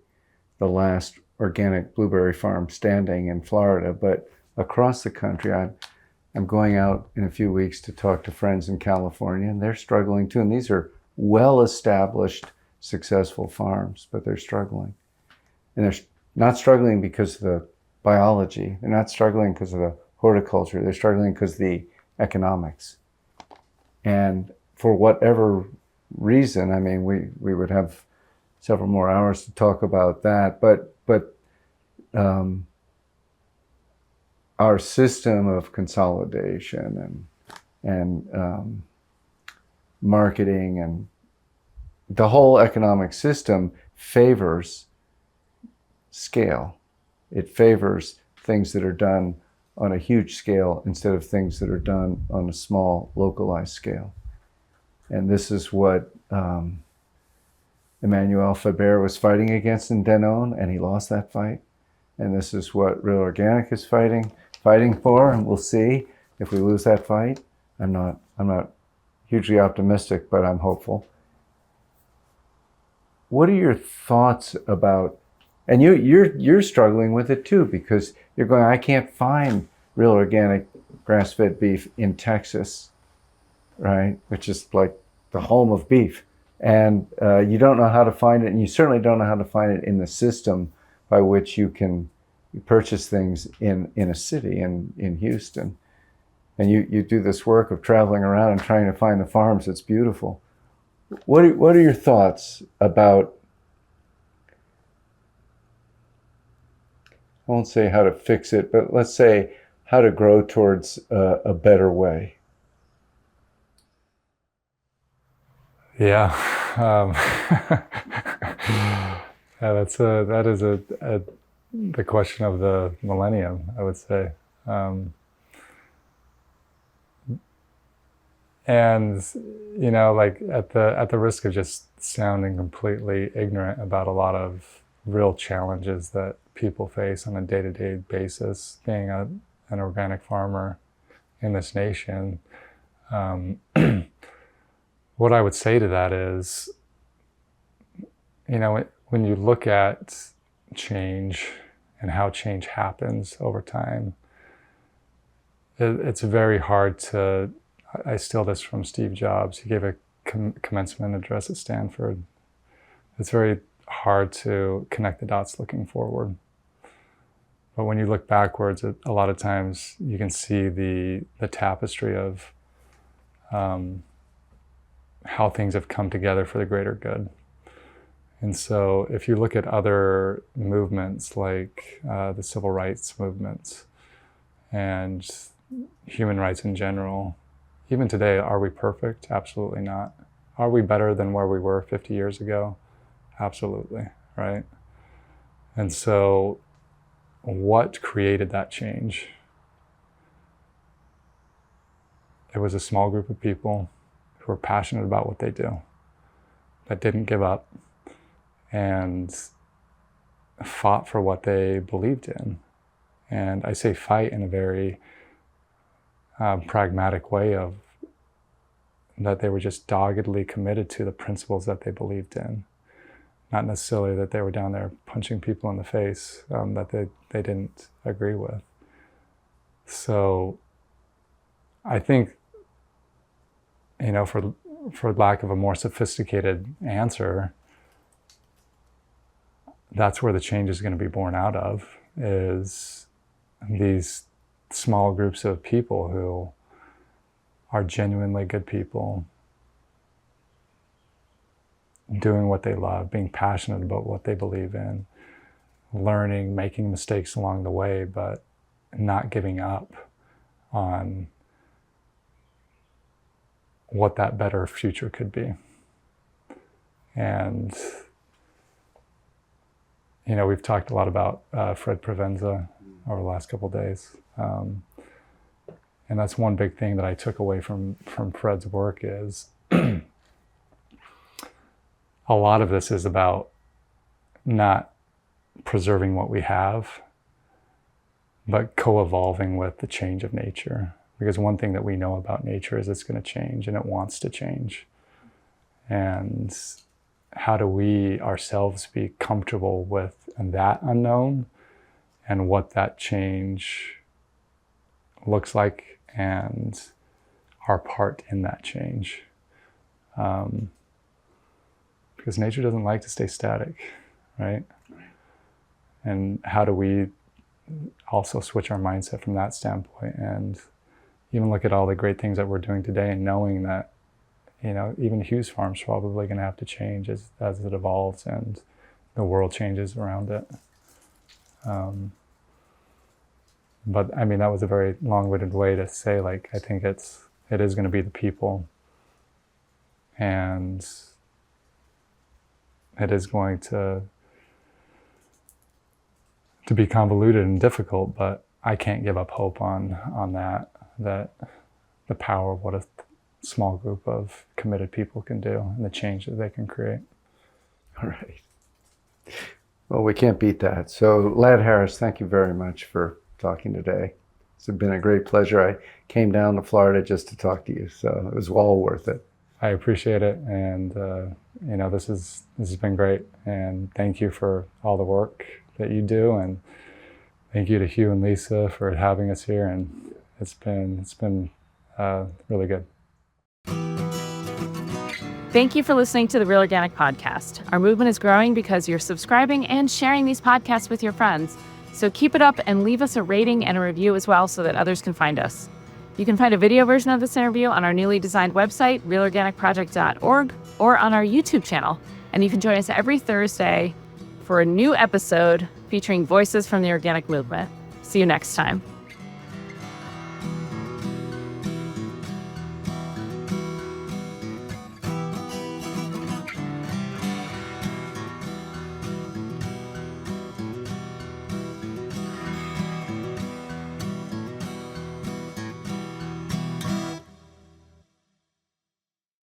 last organic blueberry farm standing in Florida, but across the country, I'm going out in a few weeks to talk to friends in California, and they're struggling too. And these are well-established, successful farms, but they're struggling. And they're not struggling because of the biology. They're not struggling because of the horticulture. They're struggling because of the economics. And for whatever reason, I mean, we would have several more hours to talk about that, but our system of consolidation and marketing and the whole economic system favors scale. It favors things that are done on a huge scale instead of things that are done on a small, localized scale. And this is what Emmanuel Faber was fighting against in Danone, and he lost that fight. And this is what Real Organic is fighting for, and we'll see if we lose that fight. I'm not hugely optimistic, but I'm hopeful. What are your thoughts about, and you're struggling with it too, because you're going, I can't find real organic grass-fed beef in Texas, right? Which is like the home of beef. And you don't know how to find it, and you certainly don't know how to find it in the system by which you can purchase things in a city, in Houston. And you do this work of traveling around and trying to find the farms. It's beautiful. What are your thoughts about, I won't say how to fix it, but let's say how to grow towards a better way? Yeah, yeah, that is the question of the millennium, I would say. And like at the risk of just sounding completely ignorant about a lot of real challenges that people face on a day-to-day basis, being an organic farmer in this nation, what I would say to that is, when you look at change and how change happens over time, it's very hard to, I steal this from Steve Jobs. He gave a commencement address at Stanford. It's very hard to connect the dots looking forward. But when you look backwards, a lot of times you can see the tapestry of how things have come together for the greater good. And so if you look at other movements like the civil rights movements and human rights in general, even today, are we perfect? Absolutely not. Are we better than where we were 50 years ago? Absolutely, right? And so what created that change? It was a small group of people who were passionate about what they do, that didn't give up and fought for what they believed in. And I say fight in a very pragmatic way of that they were just doggedly committed to the principles that they believed in. Not necessarily that they were down there punching people in the face that they didn't agree with. So I think, for lack of a more sophisticated answer, that's where the change is going to be born out of, is these small groups of people who are genuinely good people, doing what they love, being passionate about what they believe in, learning, making mistakes along the way, but not giving up on what that better future could be. And we've talked a lot about Fred Provenza over the last couple of days. And that's one big thing that I took away from Fred's work is a lot of this is about not preserving what we have, but co-evolving with the change of nature. Because one thing that we know about nature is it's going to change and it wants to change. And how do we ourselves be comfortable with that unknown and what that change looks like and our part in that change? Because nature doesn't like to stay static, right? And how do we also switch our mindset from that standpoint and even look at all the great things that we're doing today and knowing that, even Hugh's farm's probably going to have to change as it evolves and the world changes around it. But I mean, that was a very long-winded way to say, like, I think it is going to be the people, and it is going to be convoluted and difficult, but I can't give up hope on that the power of what a small group of committed people can do and the change that they can create. All right. Well, we can't beat that. So, Ladd Harris, thank you very much for talking today. It's been a great pleasure. I came down to Florida just to talk to you, so it was well worth it. I appreciate it, and this has been great. And thank you for all the work that you do, and thank you to Hugh and Lisa for having us here. And it's been really good. Thank you for listening to the Real Organic Podcast. Our movement is growing because you're subscribing and sharing these podcasts with your friends. So keep it up and leave us a rating and a review as well so that others can find us. You can find a video version of this interview on our newly designed website, realorganicproject.org, or on our YouTube channel. And you can join us every Thursday for a new episode featuring voices from the organic movement. See you next time.